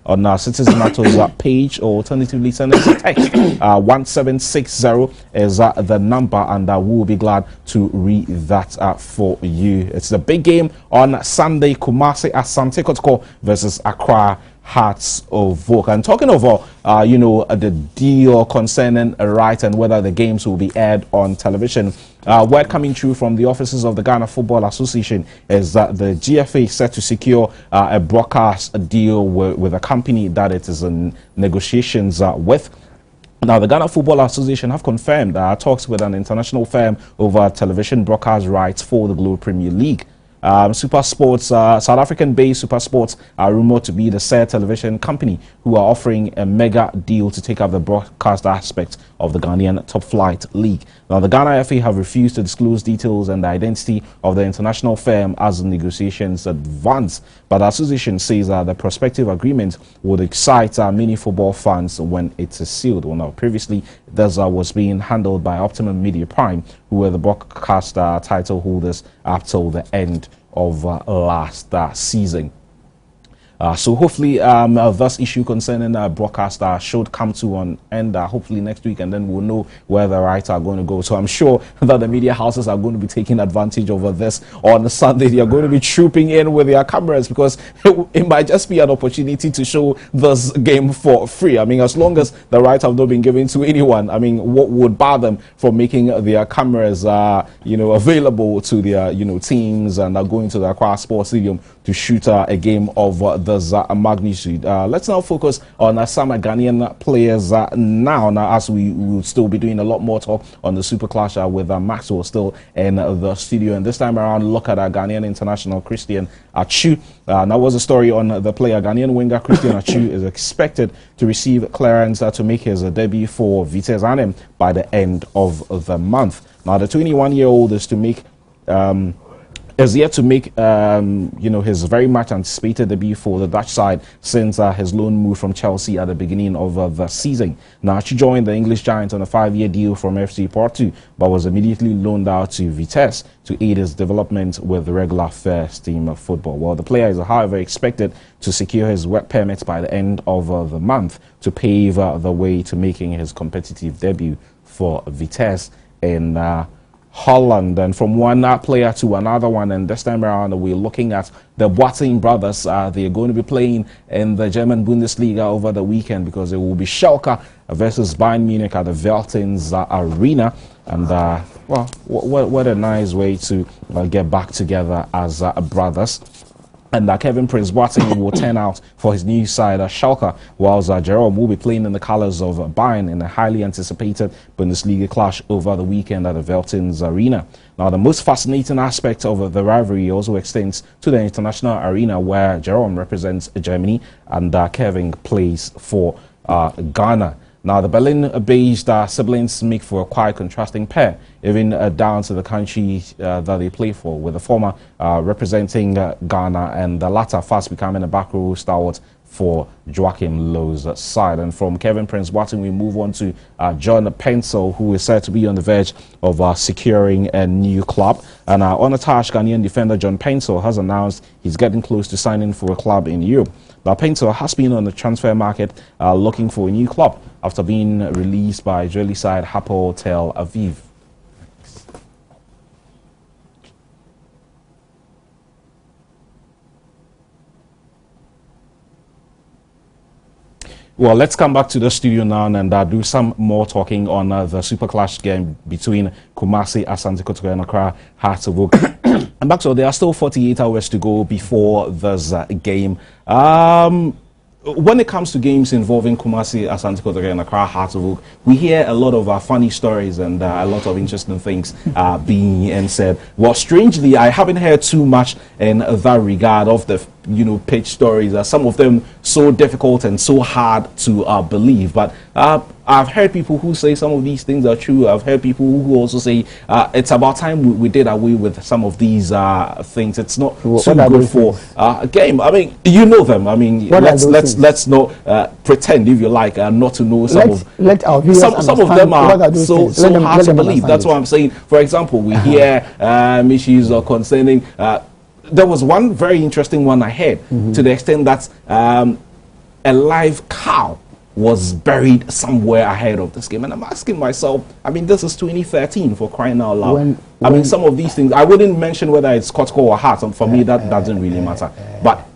on Citizen Matters page, or alternatively send us a text. 1760 is the number, and we'll be glad to read that for you. It's the big game on Sunday, Kumasi Asante Kotoko versus Accra Hearts of Oak. And talking over, the deal concerning a right and whether the games will be aired on television, word coming through from the offices of the Ghana Football Association is that the GFA is set to secure a broadcast deal with a company that it is in negotiations with. Now, the Ghana Football Association have confirmed talks with an international firm over television broadcast rights for the Globe Premier League. Super Sports, South African-based Super Sports are rumored to be the said television company who are offering a mega deal to take up the broadcast aspect of the Ghanaian top flight league. Now, the Ghana FA have refused to disclose details and the identity of the international firm as the negotiations advance, but the association says that the prospective agreement would excite many football fans when it is sealed. Well, now, previously, this was being handled by Optimum Media Prime, who were the broadcast title holders up till the end of last season. So hopefully this issue concerning broadcast should come to an end hopefully next week, and then we'll know where the rights are going to go. So I'm sure that the media houses are going to be taking advantage of this on Sunday. They are going to be trooping in with their cameras, because it might just be an opportunity to show this game for free. I mean, as long as the rights have not been given to anyone, I mean, what would bar them from making their cameras available to their teams and going to the Accra Sports Stadium to shoot a game of this magnitude. Let's now focus on some Ghanaian players now, as we will still be doing a lot more talk on the Super Clash with Maxwell still in the studio. And this time around, look at Ghanaian international Christian Atsu. Now was a story on the player. Ghanaian winger Christian Atsu is expected to receive clearance to make his debut for Vitesse Arnhem by the end of the month. Now, the 21-year-old is yet to make his very much anticipated debut for the Dutch side since his loan move from Chelsea at the beginning of the season. Now, she joined the English Giants on a 5-year deal from FC Porto, but was immediately loaned out to Vitesse to aid his development with regular first team football. Well, the player is, however, expected to secure his work permit by the end of the month to pave the way to making his competitive debut for Vitesse in Holland. And from one player to another one, and this time around we're looking at the Boateng brothers. They're going to be playing in the German Bundesliga over the weekend, because it will be Schalke versus Bayern Munich at the Veltins Arena. And well, what a nice way to get back together as brothers. And Kevin Prince Boateng will turn out for his new side, Schalke, whilst Jerome will be playing in the colours of Bayern in a highly anticipated Bundesliga clash over the weekend at the Veltins Arena. Now, the most fascinating aspect of the rivalry also extends to the international arena, where Jerome represents Germany and Kevin plays for Ghana. Now, the Berlin-based siblings make for a quite contrasting pair, even down to the country that they play for, with the former representing Ghana and the latter fast becoming a back row stalwart for Joachim Low's side. And from Kevin Prince Boateng, we move on to John Pencil, who is said to be on the verge of securing a new club. And unattached Ghanaian defender John Pencil has announced he's getting close to signing for a club in Europe. Now, Pencil has been on the transfer market looking for a new club after being released by Israeli side Hapoel Tel Aviv. Well, let's come back to the studio now and do some more talking on the Super Clash game between Kumasi Asante Kotoko and Accra Hearts of Oak. And so there are still 48 hours to go before this game. when it comes to games involving Kumasi, Asante Kotoko, and Accra Hearts of Oak, we hear a lot of funny stories and a lot of interesting things being said. Well, strangely, I haven't heard too much in that regard of the pitch stories. Some of them so difficult and so hard to believe. But I've heard people who say some of these things are true. I've heard people who also say it's about time we did away with some of these things. It's not too good for a game. I mean, you know them. I mean, let's not pretend, if you like, not to know some of them are so hard to believe. That's what I'm saying. For example, we hear issues concerning. There was one very interesting one I heard, to the extent that a live cow was buried somewhere ahead of this game. And I'm asking myself, I mean, this is 2013, for crying out loud. I mean, some of these things, I wouldn't mention whether it's Kotoko or Hearts, and for me, that doesn't really matter. But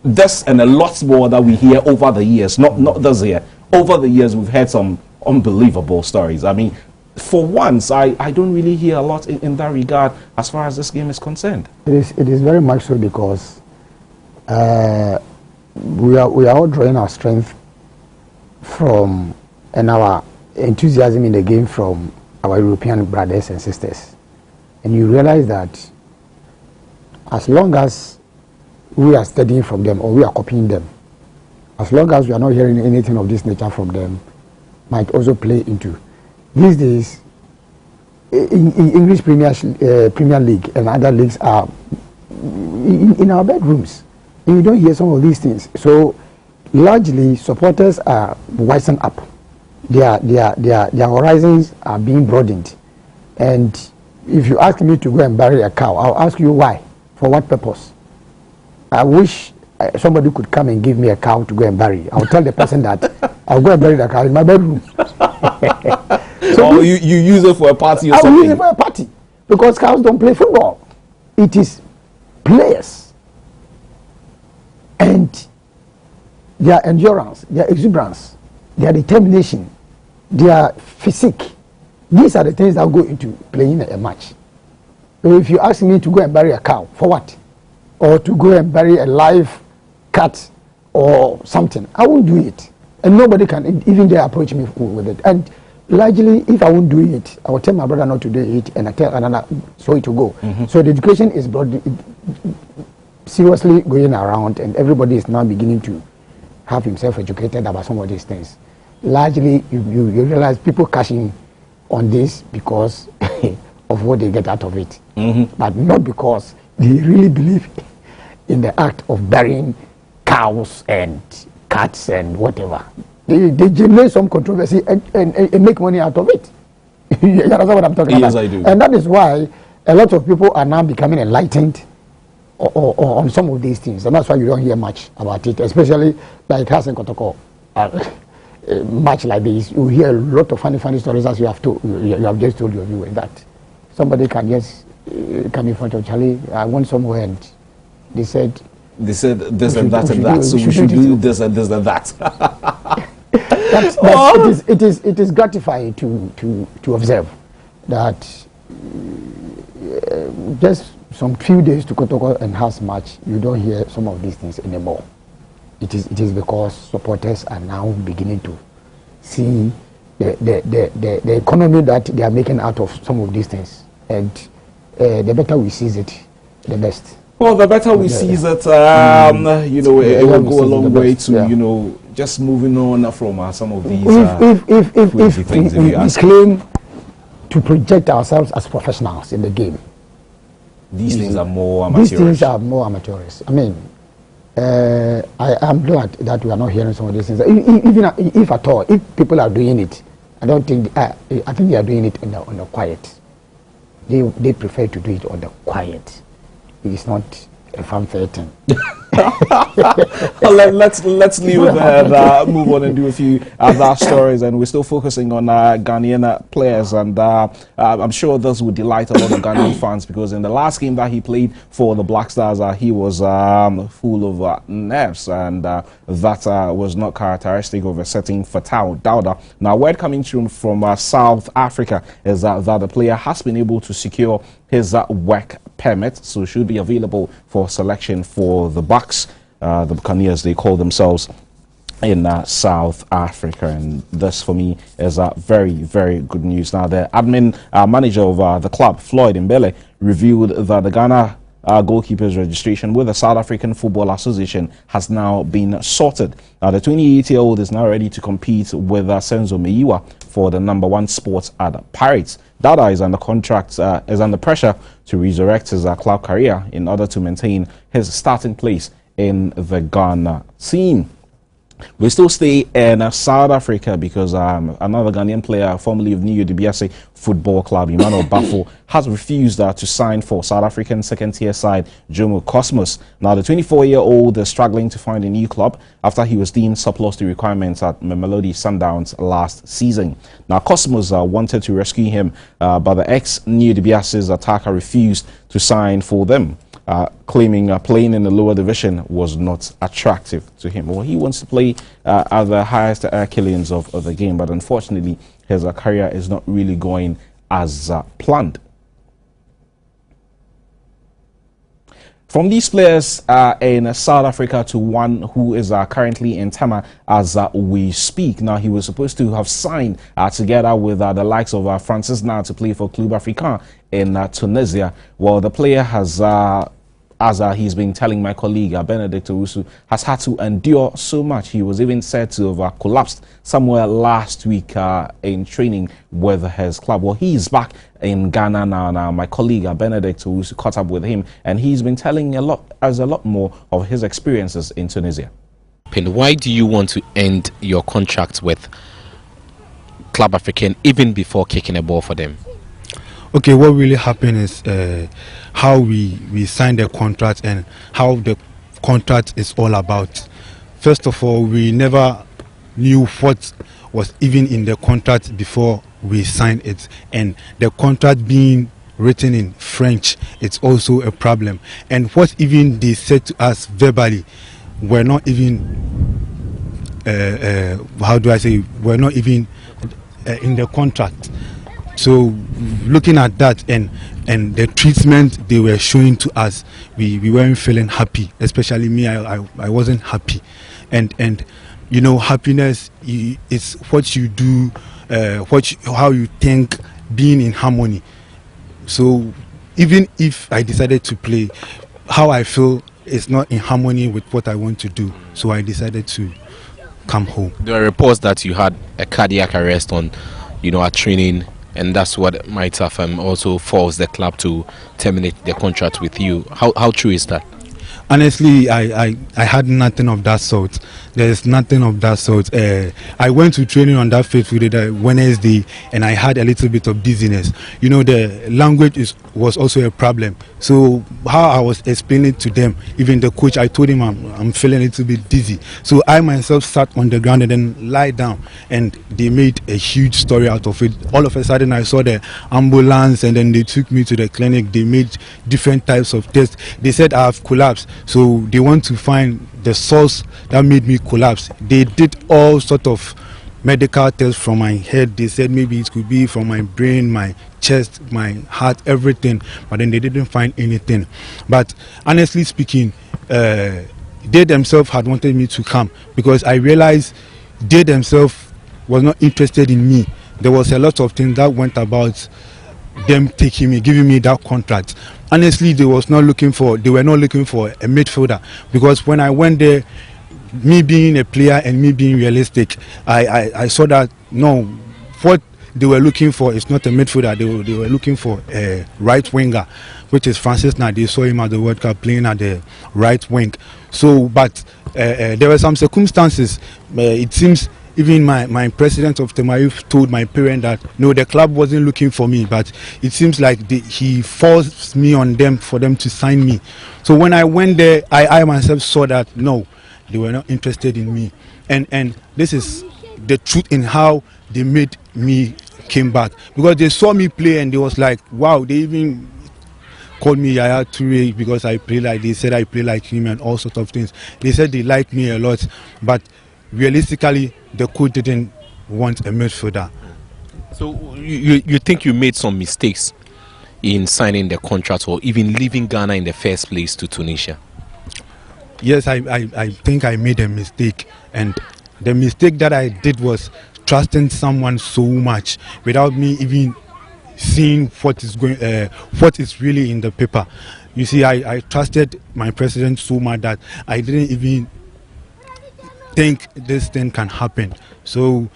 this and a lot more that we hear over the years, not this year, over the years, we've heard some unbelievable stories. I mean, for once, I don't really hear a lot in that regard as far as this game is concerned. It is very much so, because we are all drawing our strength from and our enthusiasm in the game from our European brothers and sisters. And you realize that as long as we are studying from them or we are copying them, as long as we are not hearing anything of this nature from them, might also play into. These days, in English Premier League and other leagues are in our bedrooms, and you don't hear some of these things. So largely, supporters are wising up. Their horizons are being broadened. And if you ask me to go and bury a cow, I'll ask you why, for what purpose. I wish somebody could come and give me a cow to go and bury. I'll tell the person that I'll go and bury the cow in my bedroom. So you use it for a party or something? I will use it for a party, because cows don't play football. It is players and their endurance, their exuberance, their determination, their physique. These are the things that go into playing a match. So if you ask me to go and bury a cow, for what? Or to go and bury a live cat or something, I won't do it. And nobody can even dare approach me with it. And largely, if I won't do it, I will tell my brother not to do it, and I tell another so it will go. So the education is seriously going around, and everybody is now beginning to have himself educated about some of these things. Largely, you realize people cashing on this because of what they get out of it, but not because they really believe in the act of burying cows and cats and whatever. They generate some controversy and make money out of it. You understand what I'm talking about? Yes, I do. And that is why a lot of people are now becoming enlightened on some of these things, and that's why you don't hear much about it, especially like Hassan Kotoko. Much like this, you hear a lot of funny stories, as you have just told your viewers, that somebody can just come in front of Charlie, I went somewhere, and they said this and that and that, so we should do this and this and that. It is gratifying to observe that just some few days to Kotoko and Hearts match, you don't hear some of these things anymore. It is because supporters are now beginning to see the economy that they are making out of some of these things, and the better we seize it, the best. Well, the better we seize it, it will go a long way to just moving on from some of these things. If we claim to project ourselves as professionals in the game, these things are more amateurish. These things are more amateurish. I mean, I am glad that we are not hearing some of these things. Even if at all, if people are doing it, I don't think. I think they are doing it on the quiet. They prefer to do it on the quiet. It is not a fanfare thing. Let's leave it there and move on and do a few other stories. And we're still focusing on Ghanaian players, and I'm sure this would delight a lot of Ghanaian fans, because in the last game that he played for the Black Stars, he was full of nerves, and that was not characteristic of a certain Fatal Dauda. Now, word coming through from South Africa is that the player has been able to secure his work permit, so should be available for selection for the Bucks, the Buccaneers they call themselves. in South Africa, and this for me is very, very good news. Now, the admin manager of the club, Floyd Mbele, revealed that the Ghana goalkeeper's registration with the South African Football Association has now been sorted. Now, the 28-year-old is now ready to compete with Senzo Meyiwa for the #1 spot at Pirates. Dada is under contract, is under pressure to resurrect his club career in order to maintain his starting place in the Ghana team. We still stay in South Africa because another Ghanaian player, formerly of New Dibiase Football Club, Emmanuel Bafo, has refused to sign for South African second-tier side Jomo Cosmos. Now, the 24-year-old is struggling to find a new club after he was deemed surplus to requirements at Mamelodi Sundowns last season. Now, Cosmos wanted to rescue him, but the ex-New Dibiase's attacker refused to sign for them. Claiming playing in the lower division was not attractive to him. Well, he wants to play at the highest echelons of the game, but unfortunately, his career is not really going as planned. From these players in South Africa to one who is currently in Tema as we speak. Now, he was supposed to have signed together with the likes of Francis Now to play for Club Africain in Tunisia. Well, the player has as he's been telling my colleague Benedict Owusu, has had to endure so much. He was even said to have collapsed somewhere last week in training with his club. Well, he's back in Ghana now. My colleague Benedict Owusu caught up with him, and he's been telling a lot more of his experiences in Tunisia. Why do you want to end your contract with Club Africain even before kicking a ball for them? Okay, what really happened is how we signed the contract and how the contract is all about. First of all, we never knew what was even in the contract before we signed it, and the contract being written in French, it's also a problem. And what even they said to us verbally were not even were not even in the contract. So looking at that and the treatment they were showing to us, we weren't feeling happy. Especially me, I wasn't happy. And you know, happiness is what you do, how you think, being in harmony. So even if I decided to play, how I feel is not in harmony with what I want to do. So I decided to come home. There are reports that you had a cardiac arrest on, at training, and that's what might have also forced the club to terminate the contract with you. How true is that? Honestly, I had nothing of that sort. There's nothing of that sort. I went to training on that fateful day, Wednesday, and I had a little bit of dizziness. You know, the language was also a problem. So how I was explaining to them, even the coach, I told him I'm feeling a little bit dizzy. So I myself sat on the ground and then lie down, and they made a huge story out of it. All of a sudden, I saw the ambulance, and then they took me to the clinic. They made different types of tests. They said I have collapsed. So they want to find the source that made me collapse. They did all sort of medical tests from my head. They said maybe it could be from my brain, my chest, my heart, everything. But then they didn't find anything. But honestly speaking, they themselves had wanted me to come because I realized they themselves was not interested in me. There was a lot of things that went about them taking me, giving me that contract. Honestly, they were not looking for a midfielder, because when I went there, me being a player and me being realistic, I saw that no, what they were looking for is not a midfielder. They were looking for a right winger, which is Francis Now. They saw him at the World Cup playing at the right wing. So, but there were some circumstances. It seems even my president of Tema Youth told my parent that no, the club wasn't looking for me, but it seems like he forced me on them for them to sign me. So when I went there, I myself saw that no, they were not interested in me, and this is the truth in how they made me came back, because they saw me play and they was like, wow. They even called me Yaya Toure because I play like, they said I play like him and all sorts of things. They said they liked me a lot, but realistically, the coach didn't want a midfielder. So you think you made some mistakes in signing the contract or even leaving Ghana in the first place to Tunisia? Yes, I think I made a mistake, and the mistake that I did was trusting someone so much without me even seeing what is really in the paper. You see, I trusted my president so much that I didn't even think this thing can happen. So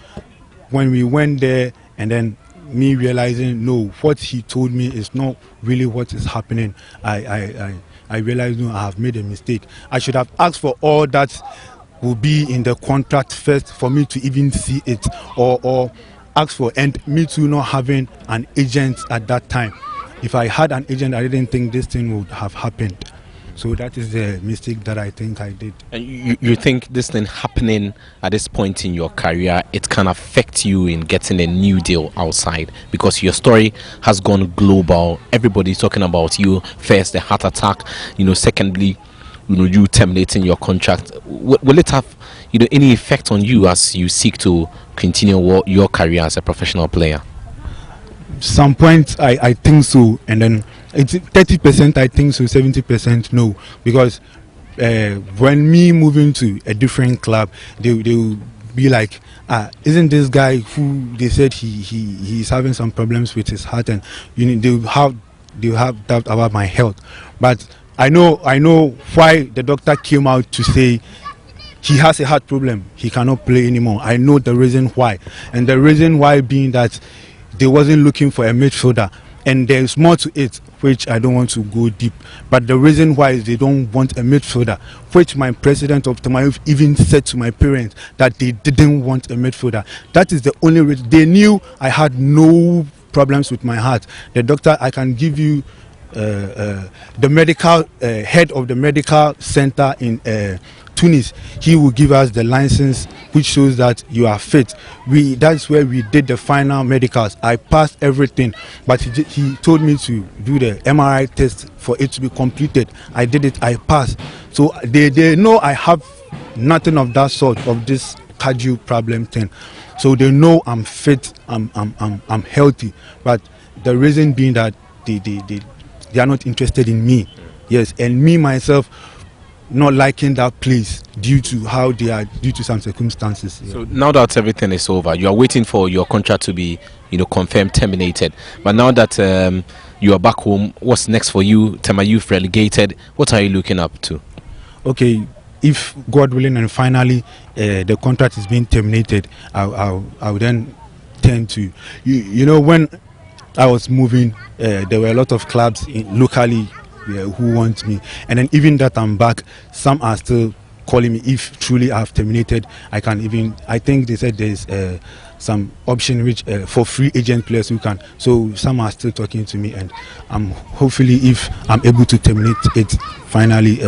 when we went there, and then me realizing, no, what he told me is not really what is happening, I realized, no, I have made a mistake. I should have asked for all that will be in the contract first for me to even see it, or ask for, and me too not having an agent at that time. If I had an agent, I didn't think this thing would have happened. So that is the mistake that I think I did. And you think this thing happening at this point in your career, it can affect you in getting a new deal outside? Because your story has gone global. Everybody's talking about you. First, the heart attack. Secondly, you terminating your contract. Will it have any effect on you as you seek to continue your career as a professional player? Some point I think so, and then it's 30% I think so, 70% no, because when me moving to a different club, they will be like, isn't this guy who they said he's having some problems with his heart, and they'll have doubt about my health. But I know why the doctor came out to say he has a heart problem, he cannot play anymore. I know the reason why, and the reason why being that they wasn't looking for a midfielder, and there's more to it which I don't want to go deep, but the reason why is they don't want a midfielder, which my president of Tema Youth even said to my parents that they didn't want a midfielder. That is the only reason. They knew I had no problems with my heart. The doctor, I can give you the medical head of the medical center in Tunis. He will give us the license which shows that you are fit. That's where we did the final medicals. I passed everything, but he told me to do the MRI test for it to be completed. I did it, I passed. So they know I have nothing of that sort, of this cardio problem thing. So they know I'm fit, I'm healthy. But the reason being that they are not interested in me. Yes, and me myself not liking that place due to how they are, due to some circumstances. Yeah. So now that everything is over, you are waiting for your contract to be confirmed, terminated. But now that you are back home, what's next for you? Tema Youth relegated, what are you looking up to? Okay, if God willing and finally the contract is being terminated, I'll then tend to when I was moving, there were a lot of clubs locally who want me, and then even that I'm back, some are still calling me. If truly I have terminated, I think they said there's some option which for free agent players who can, so some are still talking to me, and hopefully if I'm able to terminate it finally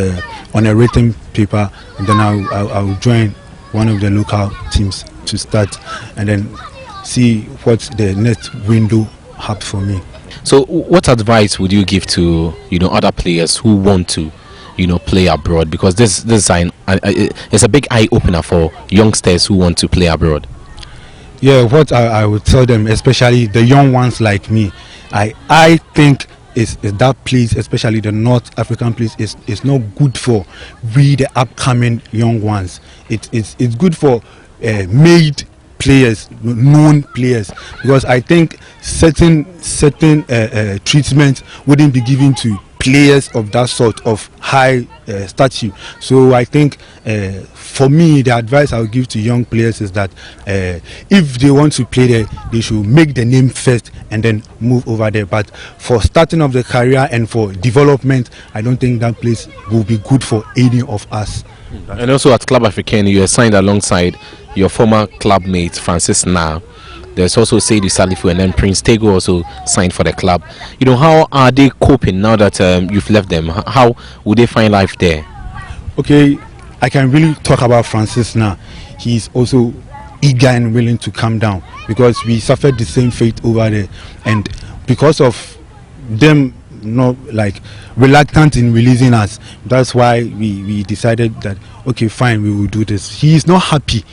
on a written paper, then I'll join one of the local teams to start, and then see what the next window have for me. So what advice would you give to other players who want to play abroad, because this is a big eye opener for youngsters who want to play abroad? Yeah, what I would tell them, especially the young ones like me, I think is that place, especially the North African place, is not good for the upcoming young ones. It's good for made players, known players, because I think certain treatment wouldn't be given to players of that sort of high stature. So I think for me, the advice I would give to young players is that if they want to play there, they should make the name first and then move over there. But for starting of the career and for development, I don't think that place will be good for any of us. And also at Club Africain, you are signed alongside your former club mate Francis Nah. There's also Seydou Salifou, and then Prince Tego also signed for the club. How are they coping now that you've left them? How would they find life there? Okay, I can really talk about Francis Nah. He's also eager and willing to come down, because we suffered the same fate over there, and because of them not reluctant in releasing us, that's why we decided that okay, fine, we will do this. He is not happy.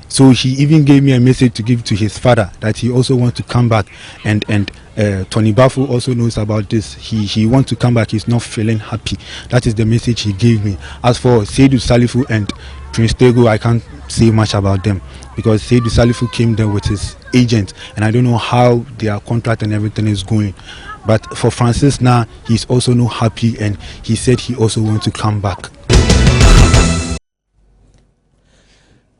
So he even gave me a message to give to his father that he also wants to come back, and Tony Bafu also knows about this. He wants to come back. He's not feeling happy. That is the message he gave me. As for Seydou Salifu and Prince Tego, I can't say much about them because Seydou Salifu came there with his agent, and I don't know how their contract and everything is going. But for Francis now, he's also not happy, and he said he also wants to come back.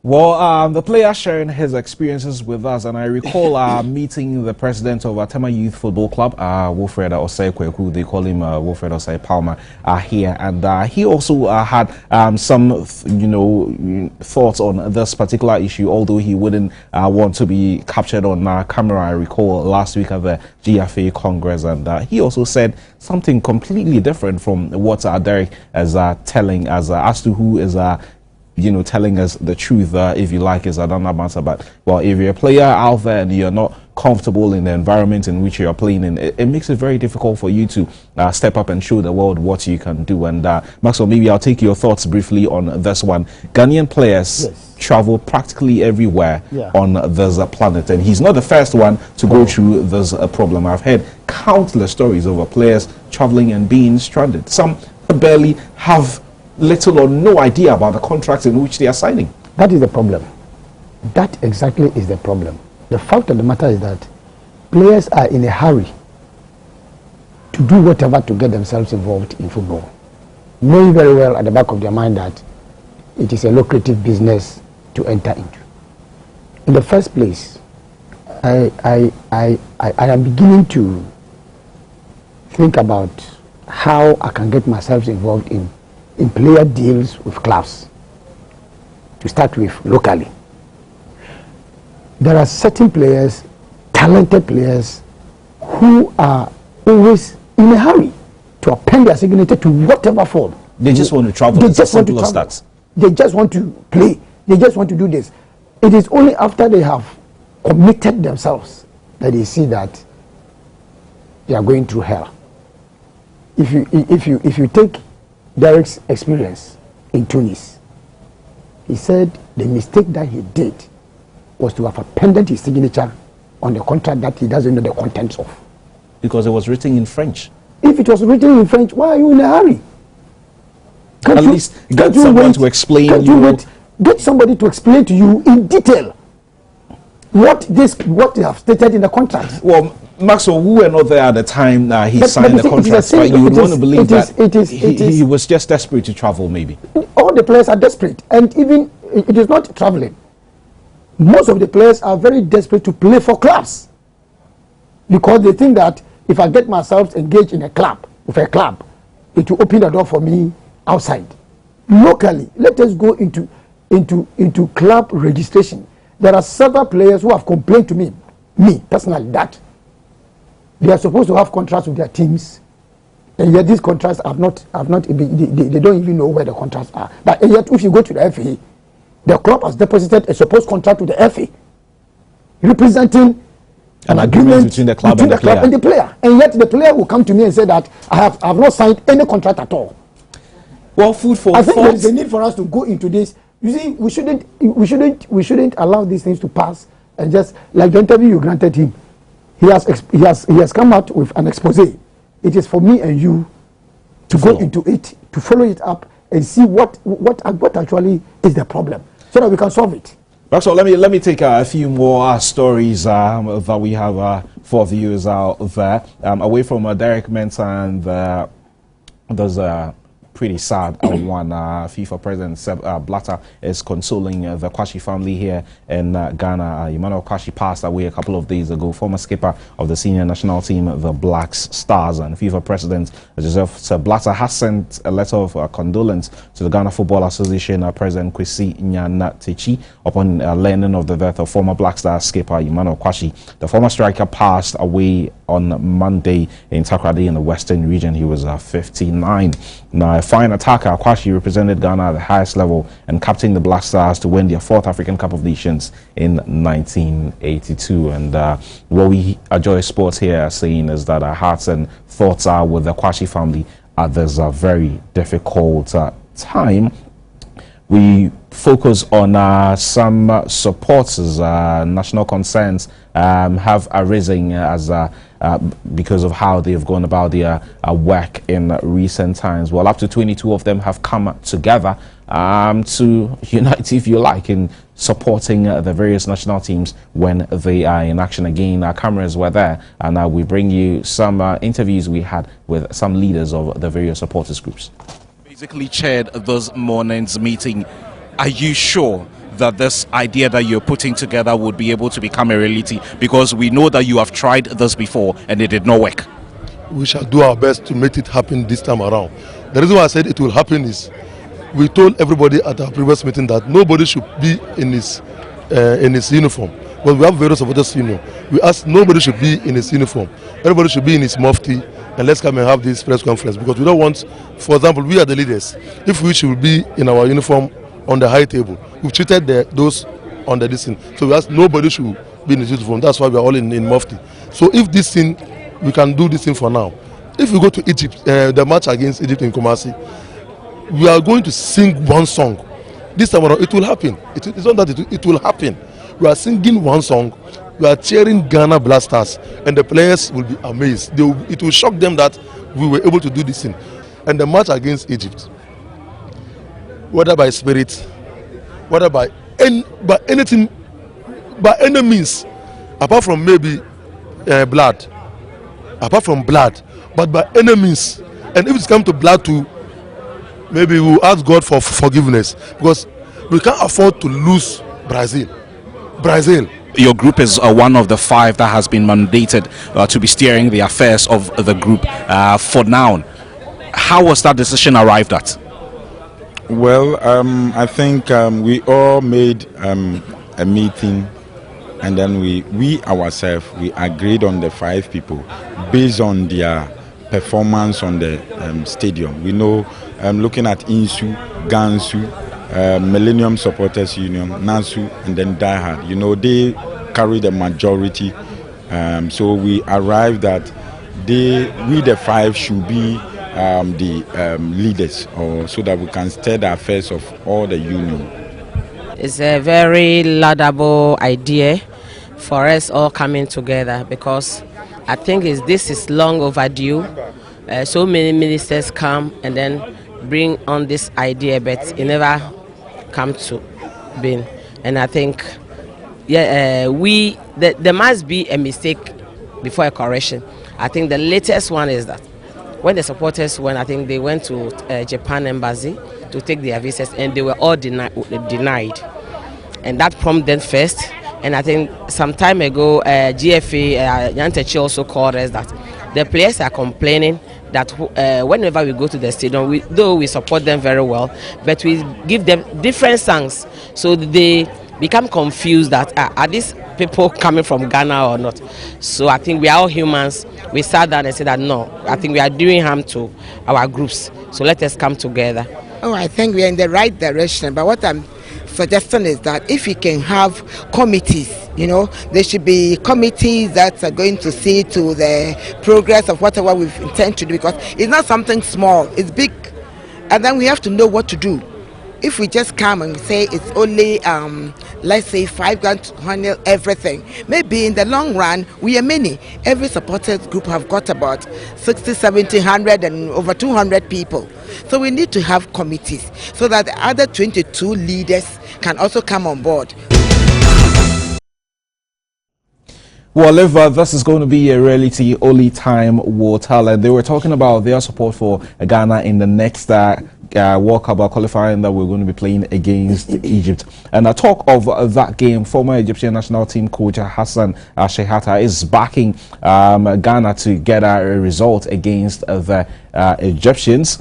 Well, the player sharing his experiences with us, and I recall meeting the president of Tema Youth Football Club, Wilfred Osei Kweku, they call him Wilfred Osei Palmer, here, and he also had some, thoughts on this particular issue, although he wouldn't want to be captured on camera. I recall last week at the GFA Congress, and he also said something completely different from what Derek is telling us as to who is telling us the truth, if you like, is another matter. But, well, if you're a player out there and you're not comfortable in the environment in which you're playing in, it makes it very difficult for you to step up and show the world what you can do. And, Maxwell, maybe I'll take your thoughts briefly on this one. Ghanaian players travel practically everywhere on this planet, and he's not the first one to go through this problem. I've heard countless stories of players traveling and being stranded. Some barely have little or no idea about the contracts in which they are signing. That is the problem. That exactly is the problem. The fact of the matter is that players are in a hurry to do whatever to get themselves involved in football, knowing very well at the back of their mind that it is a lucrative business to enter into. In the first place, I am beginning to think about how I can get myself involved in player deals with clubs, to start with locally. There are certain players, talented players, who are always in a hurry to append their signature to whatever form. They just want to travel. They just want to travel. They just want to play. They just want to do this. It is only after they have committed themselves that they see that they are going through hell. If you take Derek's experience in Tunis, he said the mistake that he did was to have appended his signature on the contract that he doesn't know the contents of. Because it was written in French. If it was written in French, why are you in a hurry? At least get someone to explain get somebody to explain to you in detail what they have stated in the contract. Well, Maxwell, we were not there at the time he signed the contract, but you would want to believe that he was just desperate to travel, maybe. All the players are desperate, and even it is not traveling. Most of the players are very desperate to play for clubs because they think that if I get myself engaged in a club, with a club, it will open the door for me outside. Locally, let us go into club registration. There are several players who have complained to me personally, that they are supposed to have contracts with their teams, and yet these contracts they don't even know where the contracts are. But yet, if you go to the FA, the club has deposited a supposed contract with the FA, representing an agreement between the club and the player. And yet the player will come to me and say that I have not signed any contract at all. Well, food for I think there is a need for us to go into this. You see, we shouldn't allow these things to pass, and just like the interview you granted him, he has come out with an expose. It is for me and you to go into it, to follow it up, and see what actually is the problem, so that we can solve it. So let me take a few more stories that we have for viewers out there. Away from Derek Mensah, and there's a pretty sad one. FIFA President Sepp Blatter is consoling the Kwashi family here in Ghana. Emmanuel Kwashi passed away a couple of days ago, former skipper of the senior national team, the Black Stars. And FIFA President Joseph Blatter has sent a letter of condolence to the Ghana Football Association President Kwesi Nyanatichi upon learning of the death of former Black Stars skipper Emmanuel Kwashi. The former striker passed away on Monday in Takoradi in the Western region. He was 59. Now, a fine attacker, Kwashi represented Ghana at the highest level and captained the Black Stars to win their 4th African Cup of Nations in 1982. And what we at Joy Sports here are saying is that our hearts and thoughts are with the Kwashi family at this very difficult time. we focus on some supporters, national concerns have arisen as because of how they've gone about their work in recent times. Well, up to 22 of them have come together to unite, if you like, in supporting the various national teams when they are in action. Again, our cameras were there, and we bring you some interviews we had with some leaders of the various supporters groups. Basically chaired this morning's meeting. Are you sure that this idea that you're putting together would be able to become a reality? Because we know that you have tried this before and it did not work. We shall do our best to make it happen this time around. The reason why I said it will happen is we told everybody at our previous meeting that nobody should be in his uniform. But we have various supporters union. We asked nobody should be in his uniform. Everybody should be in his mufti, and let's come and have this press conference, because we don't want, for example, we are the leaders. If we should be in our uniform on the high table, we've treated those on the distance. So we asked nobody should be in his uniform. That's why we are all in mufti. So if this thing, we can do this thing for now. If we go to Egypt, the match against Egypt in Kumasi, we are going to sing one song. This time around, it will happen. It's not that it will happen. We are singing one song. We are cheering Ghana Blasters, and the players will be amazed. It will shock them that we were able to do this thing. And the match against Egypt, whether by spirit, whether by anything, by any means, apart from maybe blood, but by any means, and if it's come to blood too, maybe we'll ask God for forgiveness, because we can't afford to lose Brazil. Your group is one of the 5 that has been mandated to be steering the affairs of the group for now. How was that decision arrived at? Well, I think we all made a meeting, and then we ourselves, we agreed on the 5 people based on their performance on the stadium. We know, looking at Insu, Gansu, Millennium Supporters Union, Nansu, and then Diehard, you know, they carry the majority. So we arrived that we the 5 should be the leaders, or so that we can steer the affairs of all the union. It's a very laudable idea for us all coming together, because I think this is long overdue. So many ministers come and then bring on this idea, but it never come to being. And I think, there must be a mistake before a correction. I think the latest one is that when the supporters went, I think they went to Japan embassy to take their visas, and they were all denied. And that prompted them first. And I think some time ago, GFA, Yantechi also called us that the players are complaining that whenever we go to the stadium, though we support them very well, but we give them different songs, so they become confused that are these people coming from Ghana or not. So I think we are all humans. We sat down and said that no, I think we are doing harm to our groups, so let us come together. Oh, I think we are in the right direction, but what I'm suggesting is that if we can have committees, there should be committees that are going to see to the progress of whatever we intend to do, because it's not something small, it's big, and then we have to know what to do. If we just come and say it's only, let's say 5 grand to handle everything, maybe in the long run, we are many. Every supporters group have got about 60, 70, 100 and over 200 people. So we need to have committees so that the other 22 leaders can also come on board. Well, if this is going to be a reality, only time will tell. And they were talking about their support for Ghana in the next World Cup qualifying that we're going to be playing against Egypt. And a talk of that game, former Egyptian national team coach Hassan Shehata is backing Ghana to get a result against the Egyptians.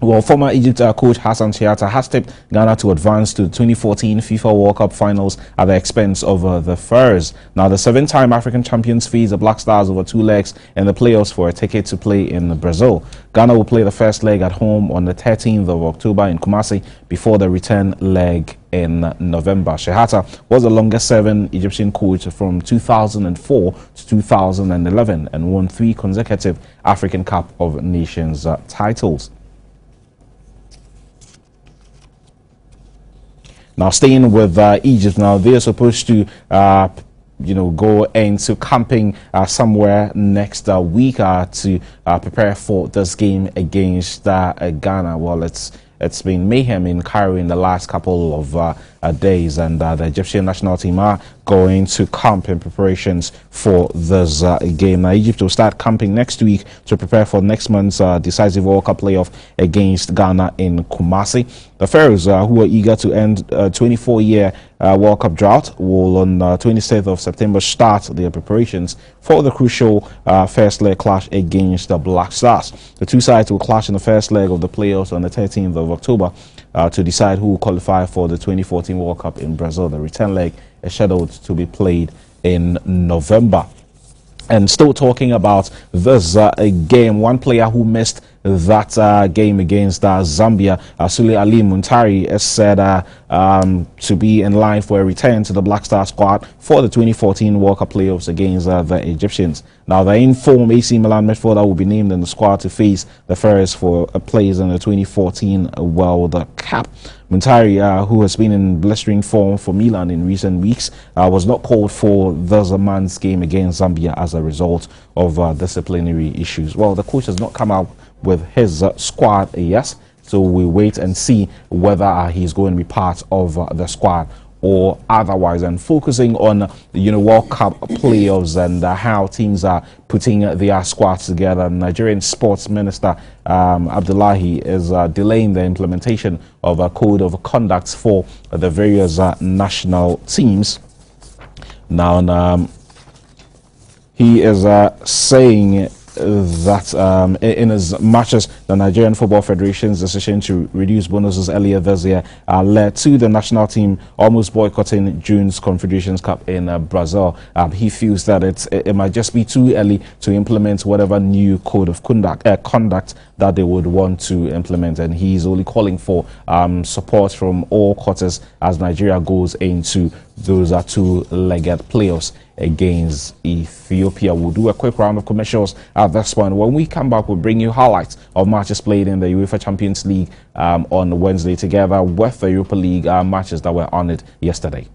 Well, former Egypt coach Hassan Shehata has tipped Ghana to advance to the 2014 FIFA World Cup finals at the expense of the Furs. Now, the 7-time African champions face the Black Stars over 2 legs in the playoffs for a ticket to play in Brazil. Ghana will play the first leg at home on the 13th of October in Kumasi before the return leg in November. Shehata was the longest-serving Egyptian coach from 2004 to 2011 and won 3 consecutive African Cup of Nations titles. Now, staying with Egypt, now they're supposed to go into camping somewhere next week to prepare for this game against Ghana. Well, it's been mayhem in Cairo in the last couple of days, and the Egyptian national team are going to camp in preparations for this game. Now, Egypt will start camping next week to prepare for next month's decisive World Cup playoff against Ghana in Kumasi. The Pharaohs, who are eager to end a 24-year World Cup drought, will on 26th of September start their preparations for the crucial first leg clash against the Black Stars. The two sides will clash in the first leg of the playoffs on the 13th of October to decide who will qualify for the 2014 World Cup in Brazil. The return leg is scheduled to be played in November. And still talking about this game, one player who missed that game against Zambia, Sule Ali Muntari, is said to be in line for a return to the Black Star squad for the 2014 World Cup playoffs against the Egyptians. Now, the informed AC Milan midfielder will be named in the squad to face the Pharaohs for a place in the 2014 World Cup. Muntari, who has been in blistering form for Milan in recent weeks, was not called for this month's game against Zambia as a result of disciplinary issues. Well, the coach has not come out with his squad, yes, so we wait and see whether he's going to be part of the squad or otherwise, and focusing on World Cup playoffs and how teams are putting their squads together. Nigerian Sports Minister Abdullahi is delaying the implementation of a code of conduct for the various national teams. Now, he is saying that in as much as the Nigerian Football Federation's decision to reduce bonuses earlier this year led to the national team almost boycotting June's Confederations Cup in Brazil, he feels that it might just be too early to implement whatever new code of conduct that they would want to implement, and he's only calling for support from all quarters as Nigeria goes into those two-legged playoffs against Ethiopia. We'll do a quick round of commercials at this point. When we come back, we'll bring you highlights of matches played in the UEFA Champions League on Wednesday, together with the Europa League matches that were on it yesterday.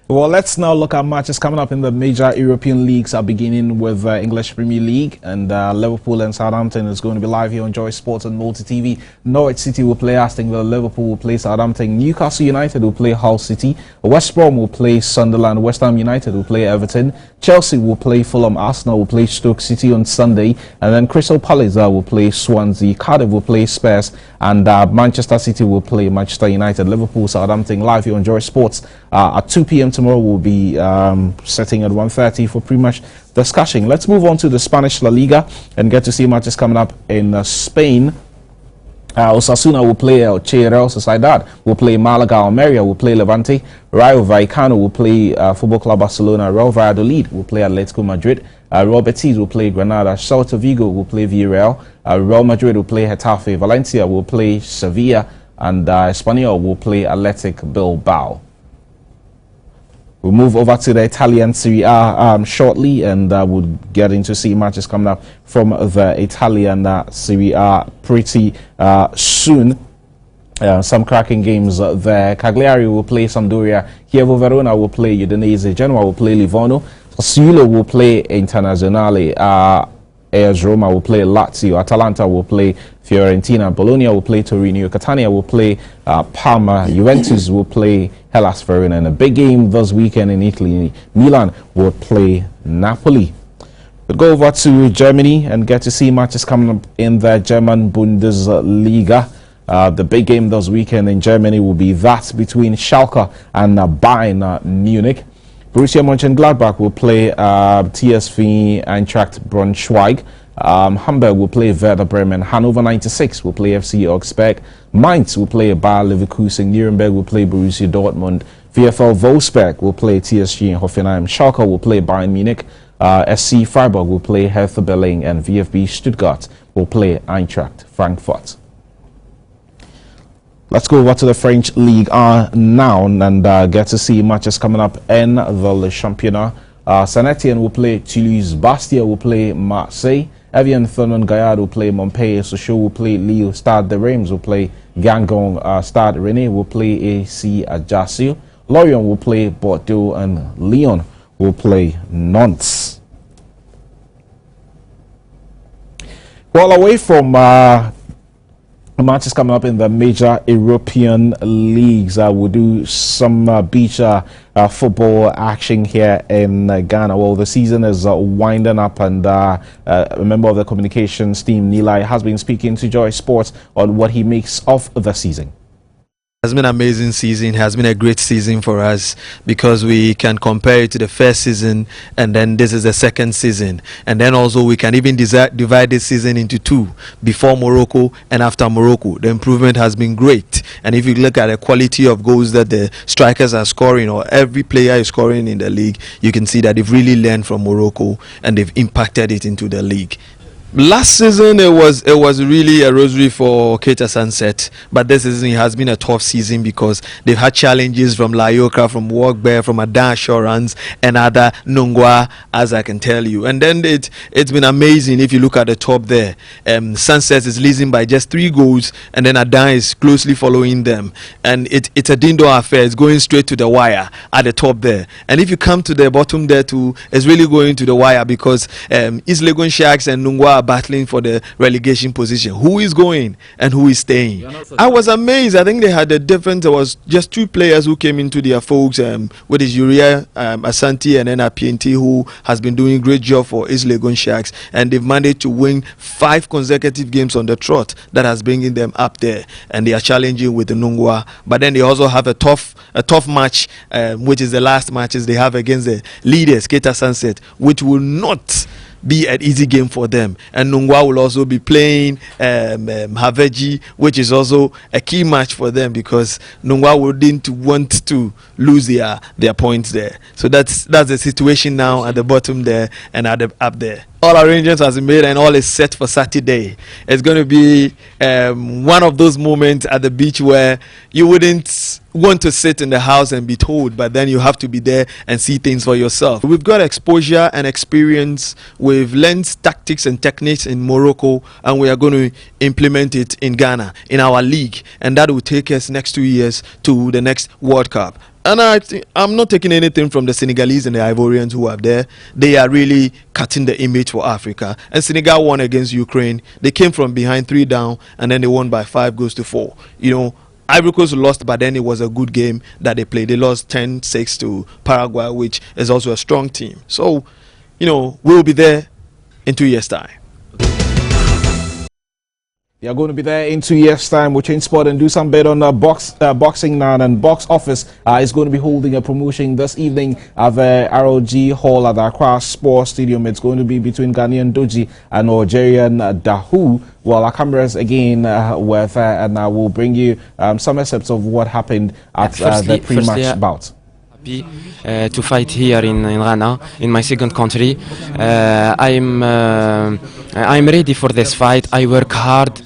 Well, let's now look at matches coming up in the major European leagues, beginning with English Premier League, and Liverpool and Southampton is going to be live here on Joy Sports and Multi TV. Norwich City will play Aston Villa, Liverpool will play Southampton, Newcastle United will play Hull City, West Brom will play Sunderland, West Ham United will play Everton, Chelsea will play Fulham, Arsenal will play Stoke City on Sunday, and then Crystal Palace will play Swansea, Cardiff will play Spurs, and Manchester City will play Manchester United. Liverpool, Southampton live here on Joy Sports at 2 p.m. tomorrow. We'll be setting at 1:30 for pre-match discussion. Let's move on to the Spanish La Liga and get to see matches coming up in Spain. Osasuna will play Che Real Sociedad, will play Malaga, Almeria will play Levante, Rayo Vallecano will play Football Club Barcelona, Real Valladolid will play Atletico Madrid, Real Betis will play Granada, Celta Vigo will play Villarreal, Real Madrid will play Getafe, Valencia will play Sevilla, and Espanyol will play Athletic Bilbao. We'll move over to the Italian Serie A shortly, and we'll get into see matches coming up from the Italian Serie A pretty soon. Some cracking games there. Cagliari will play Sampdoria, Chievo Verona will play Udinese, Genoa will play Livorno, Sassuolo will play Internazionale, AS Roma will play Lazio, Atalanta will play Fiorentina, Bologna will play Torino, Catania will play Parma, Juventus will play Hellas Verona, and a big game this weekend in Italy, Milan will play Napoli. We'll go over to Germany and get to see matches coming up in the German Bundesliga. The big game this weekend in Germany will be that between Schalke and Bayern Munich. Borussia Mönchengladbach will play TSV Eintracht Braunschweig. Hamburg will play Werder Bremen. Hannover 96 will play FC Augsburg. Mainz will play Bayer Leverkusen. Nuremberg will play Borussia Dortmund. VfL Wolfsburg will play TSG Hoffenheim. Schalke will play Bayern Munich. SC Freiburg will play Hertha Berlin, and VfB Stuttgart will play Eintracht Frankfurt. Let's go over to the French League now and get to see matches coming up in the Le Championnat. Saint Etienne will play Toulouse, Bastia will play Marseille, Evian Thurman Gayad will play Montpellier, Sochaux will play Lille, Stade de Reims will play Gangong, Stade Rennais will play AC Ajaccio, Lorient will play Bordeaux, and Lyon will play Nantes. Well, away from matches coming up in the major European leagues, we'll do some beach football action here in Ghana. Well, the season is winding up, and a member of the communications team, Nilai, has been speaking to Joy Sports on what he makes of the season. It has been an amazing season. It has been a great season for us because we can compare it to the first season, and then this is the second season, and then also we can even divide this season into two, before Morocco and after Morocco. The improvement has been great, and if you look at the quality of goals that the strikers are scoring, or every player is scoring in the league, you can see that they've really learned from Morocco and they've impacted it into the league. Last season it was really a rosary for Keita Sunset, but this season it has been a tough season because they've had challenges from Layoka, from Workbear, from Adan Assurance and other Nungwa, as I can tell you. And then it's been amazing if you look at the top there. Sunset is leading by just 3 goals, and then Adan is closely following them. And it's a dindo affair. It's going straight to the wire at the top there. And if you come to the bottom there too, it's really going to the wire because East Legon Sharks and Nungwa battling for the relegation position. Who is going and who is staying? I was amazed. I think they had a difference. There was just 2 players who came into their folks, with his Uriah Asante and then Apienti, who has been doing a great job for East Legon Sharks, and they've managed to win 5 consecutive games on the trot. That has bringing them up there, and they are challenging with the Nungwa. But then they also have a tough match, which is the last matches they have against the leaders, Keita Sunset, which will not be an easy game for them. And Nungwa will also be playing Haveji, which is also a key match for them because Nungwa wouldn't want to lose their points there. So that's the situation now at the bottom there and up there. All arrangements has been made and all is set for Saturday. It's going to be one of those moments at the beach where you wouldn't want to sit in the house and be told, but then you have to be there and see things for yourself. We've got exposure and experience. We've learned tactics and techniques in Morocco, and we are going to implement it in Ghana, in our league, and that will take us next 2 years to the next World Cup. And I'm not taking anything from the Senegalese and the Ivorians who are there. They are really cutting the image for Africa. And Senegal won against Ukraine. They came from behind 3 down, and then they won by 5 goals to 4. You know, Ivory Coast lost, but then it was a good game that they played. They lost 10-6 to Paraguay, which is also a strong team. So, you know, we'll be there in 2 years' time. You're going to be there in 2 years' time. We'll change sport and do some bet on boxing now. And Box Office is going to be holding a promotion this evening at the ROG Hall at the Accra Sports Stadium. It's going to be between Ghanaian Doji and Algerian Dahu. Well, our cameras again were there, and I will bring you some excerpts of what happened at the pre-match bout. To fight here in Ghana, in my second country. I'm ready for this fight. I work hard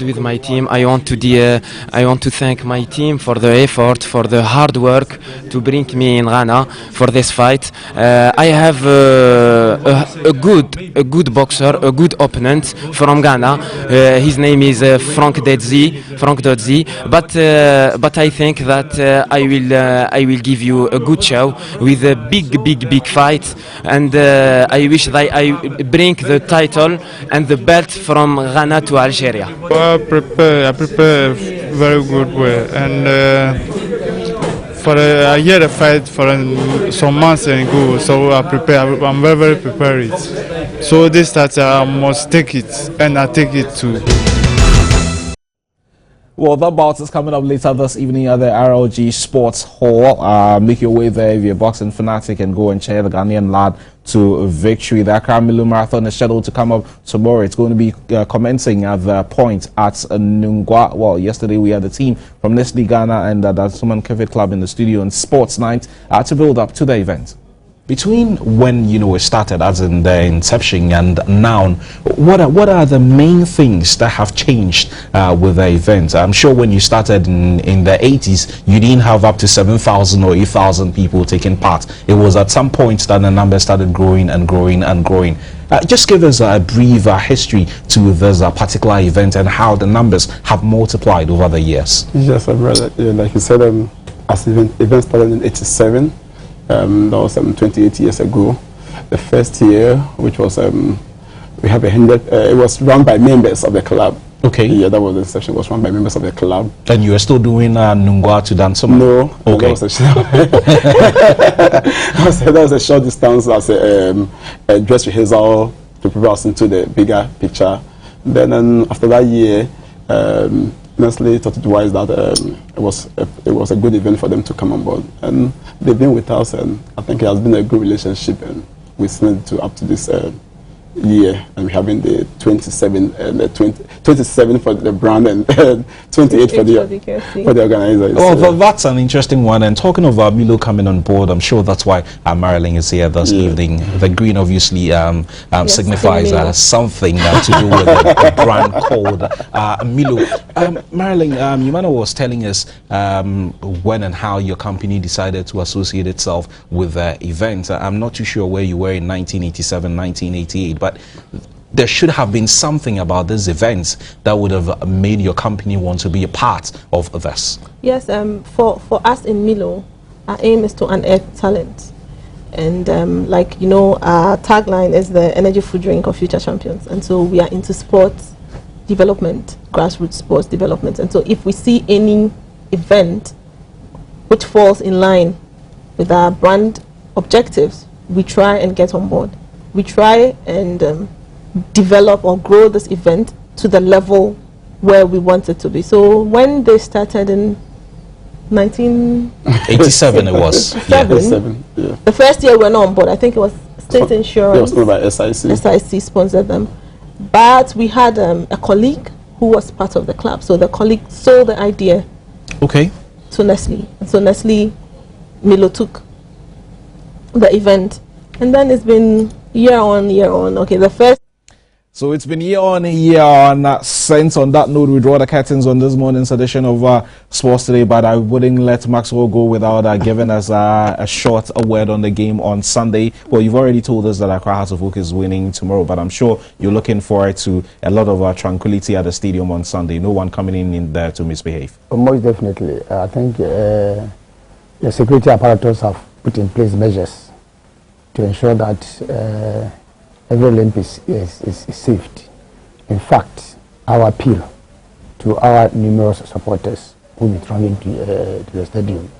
with my team. I want to thank my team for the effort, for the hard work to bring me in Ghana for this fight. I have a good boxer, a good opponent from Ghana. His name is Frank Dodzi. But I think that I will give you a good show with a big fight, and I wish that I bring the title and the belt from Ghana to Algeria. I prepare very good way, and I had a fight for some months ago, so I'm very prepared. So this that I must take it, and I take it too. Well, that bout is coming up later this evening at the RLG Sports Hall. Make your way there if you're a boxing fanatic and go and cheer the Ghanaian lad to victory. The Accra Milu Marathon is scheduled to come up tomorrow. It's going to be commencing at the point at Nungwa. Well, yesterday we had the team from Nestle Ghana and the Suman Cricket Club in the studio on Sports Night to build up to the event. Between when it started, as in the inception, and now, what are the main things that have changed with the event? I'm sure when you started in the 80s, you didn't have up to 7,000 or 8,000 people taking part. It was at some point that the number started growing and growing and growing. Just give us a brief history to this particular event and how the numbers have multiplied over the years. Yes, brother. Yeah, like you said, as event started in '87, that was 28 years ago. The first year, which was we have 100. It was run by members of the club. Okay. Yeah, that was the session. Was run by members of the club. And you were still doing Nungwa to Dansoma? No. Okay. That was a short distance as a dress rehearsal to prepare us into the bigger picture. Then after that year, Nestle thought it wise that it was a good event for them to come on board, and they've been with us, and I think it has been a good relationship, and we spent to up to this year, and we're having the 27 for the brand and 28 for the organizers. Well, that's an interesting one. And talking of Milo coming on board, I'm sure that's why Marilyn is here this evening. The green obviously signifies something to do with the brand called Milo. Marilyn, Yumana was telling us when and how your company decided to associate itself with the event. I'm not too sure where you were in 1987, 1988, but there should have been something about these events that would have made your company want to be a part of this. Yes, for us in Milo, our aim is to unearth talent. And like you know, our tagline is the energy food drink of future champions. And so we are into sports development, grassroots sports development. And so if we see any event which falls in line with our brand objectives, we try and get on board. We try and develop or grow this event to the level where we want it to be. So when they started in 1987, it was. Yeah. The first year we were not on board. I think it was State Insurance. It was sponsored by SIC. SIC sponsored them. But we had a colleague who was part of the club. So the colleague sold the idea to Nestle. And so Nestle, Milo took the event. And then it's been year on, year on. Okay, the first. So it's been year on, since on that note, we draw the curtains on this morning's edition of Sports Today, but I wouldn't let Maxwell go without giving us a short word on the game on Sunday. Well, you've already told us that Accra Hearts of Oak is winning tomorrow, but I'm sure you're looking forward to a lot of tranquility at the stadium on Sunday. No one coming in there to misbehave. Most definitely. I think the security apparatus have put in place measures to ensure that every limb is saved. In fact, our appeal to our numerous supporters who will be traveling to the stadium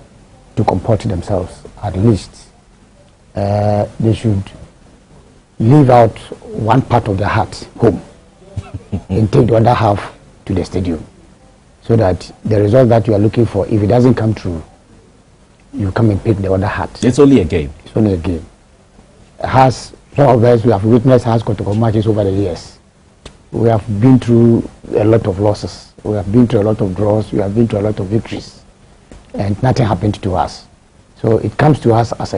to comport themselves, at least they should leave out one part of their heart home and take the other half to the stadium, so that the result that you are looking for, if it doesn't come true, you come and pick the other half. It's only a game. It's only a game. Some of us, we have witnessed Hearts Kotoko matches over the years. We have been through a lot of losses. We have been through a lot of draws. We have been through a lot of victories. And nothing happened to us. So it comes to us as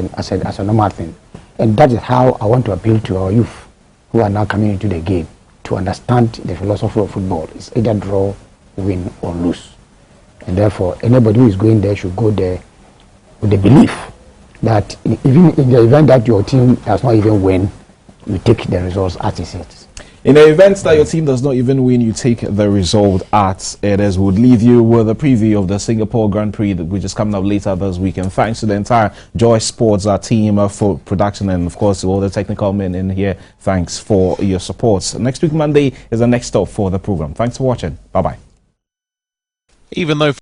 a normal thing. And that is how I want to appeal to our youth who are now coming into the game to understand the philosophy of football. It's either draw, win, or lose. And therefore, anybody who is going there should go there with the belief that even in the event that your team does not even win, you take the results as it is. In the event that your team does not even win, you take the result at it is. Would leave you with a preview of the Singapore Grand Prix, which is coming up later this week. And thanks to the entire Joy Sports team for production, and of course to all the technical men in here. Thanks for your support. Next week Monday is the next stop for the program. Thanks for watching. Bye bye. Even though